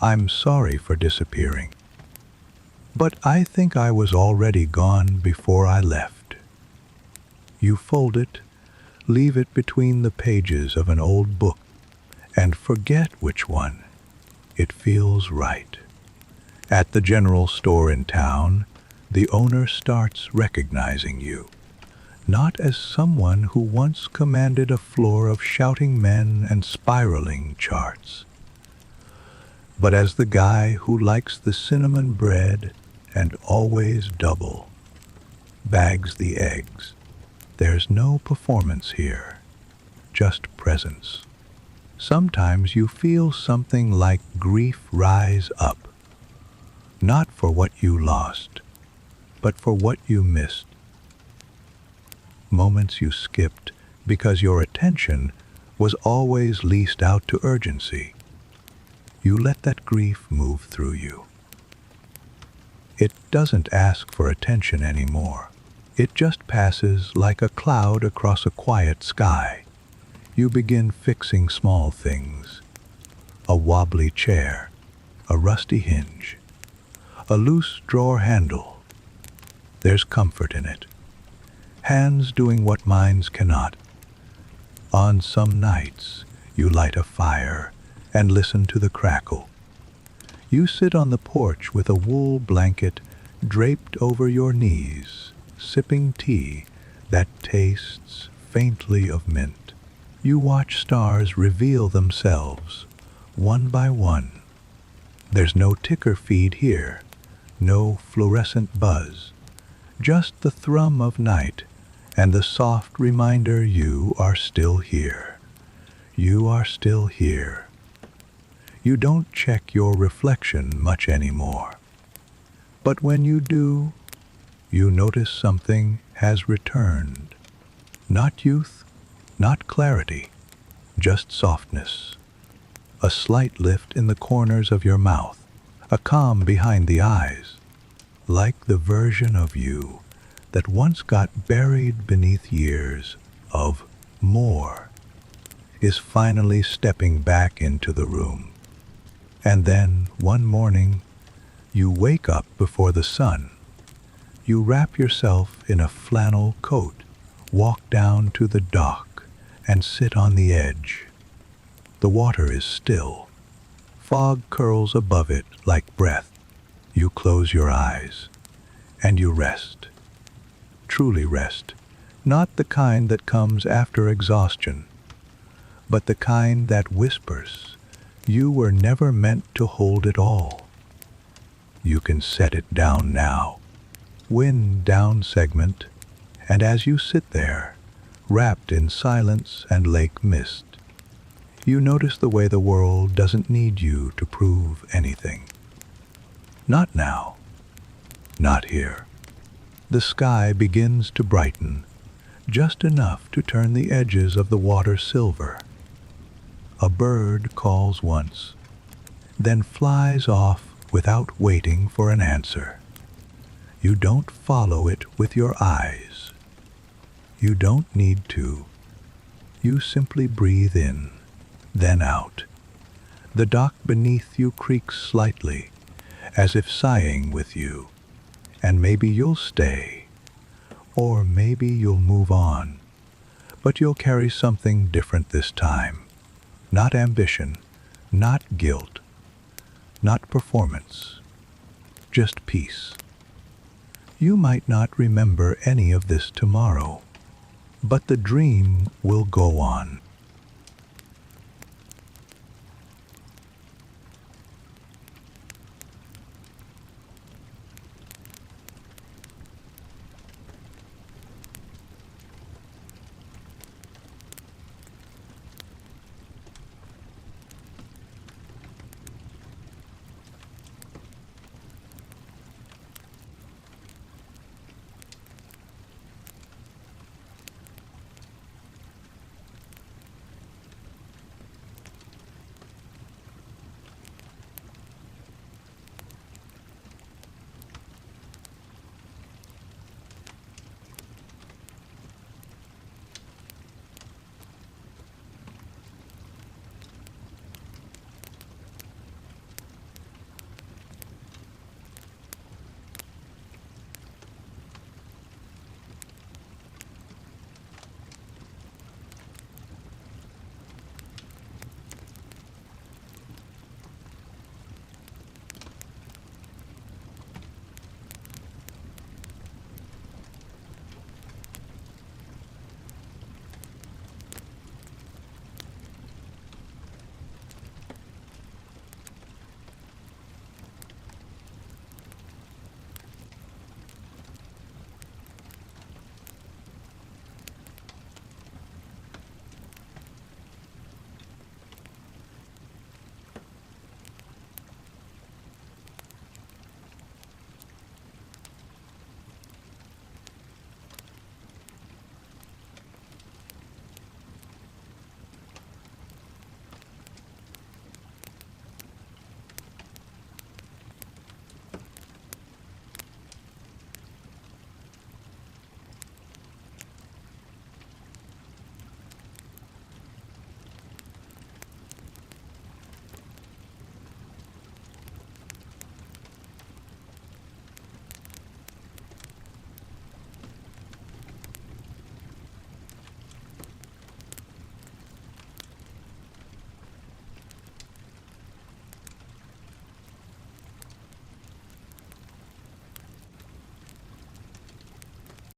"I'm sorry for disappearing, but I think I was already gone before I left." You fold it, leave it between the pages of an old book, and forget which one. It feels right. At the general store in town, the owner starts recognizing you, not as someone who once commanded a floor of shouting men and spiraling charts, but as the guy who likes the cinnamon bread and always double, bags the eggs. There's no performance here, just presence. Sometimes you feel something like grief rise up, not for what you lost, but for what you missed. Moments you skipped because your attention was always leased out to urgency. You let that grief move through you. It doesn't ask for attention anymore. It just passes like a cloud across a quiet sky. You begin fixing small things. A wobbly chair, a rusty hinge, a loose drawer handle. There's comfort in it. Hands doing what minds cannot. On some nights, You light a fire and listen to the crackle. You sit on the porch with a wool blanket draped over your knees, sipping tea that tastes faintly of mint. You watch stars reveal themselves, one by one. There's no ticker feed here, no fluorescent buzz, just the thrum of night and the soft reminder you are still here. You are still here. You don't check your reflection much anymore. But when you do, you notice something has returned. Not youth, not clarity, just softness. A slight lift in the corners of your mouth, a calm behind the eyes, like the version of you that once got buried beneath years of more, is finally stepping back into the room. And then, one morning, you wake up before the sun. You wrap yourself in a flannel coat, walk down to the dock, and sit on the edge. The water is still. Fog curls above it like breath. You close your eyes, and you rest. Truly rest, not the kind that comes after exhaustion, but the kind that whispers, you were never meant to hold it all. You can set it down now. Wind down segment, and as you sit there, wrapped in silence and lake mist, you notice the way the world doesn't need you to prove anything. Not now. Not here. The sky begins to brighten, just enough to turn the edges of the water silver. A bird calls once, then flies off without waiting for an answer. You don't follow it with your eyes. You don't need to. You simply breathe in, then out. The dock beneath you creaks slightly, as if sighing with you. And maybe you'll stay, or maybe you'll move on, but you'll carry something different this time. Not ambition, not guilt, not performance, just peace. You might not remember any of this tomorrow, but the dream will go on.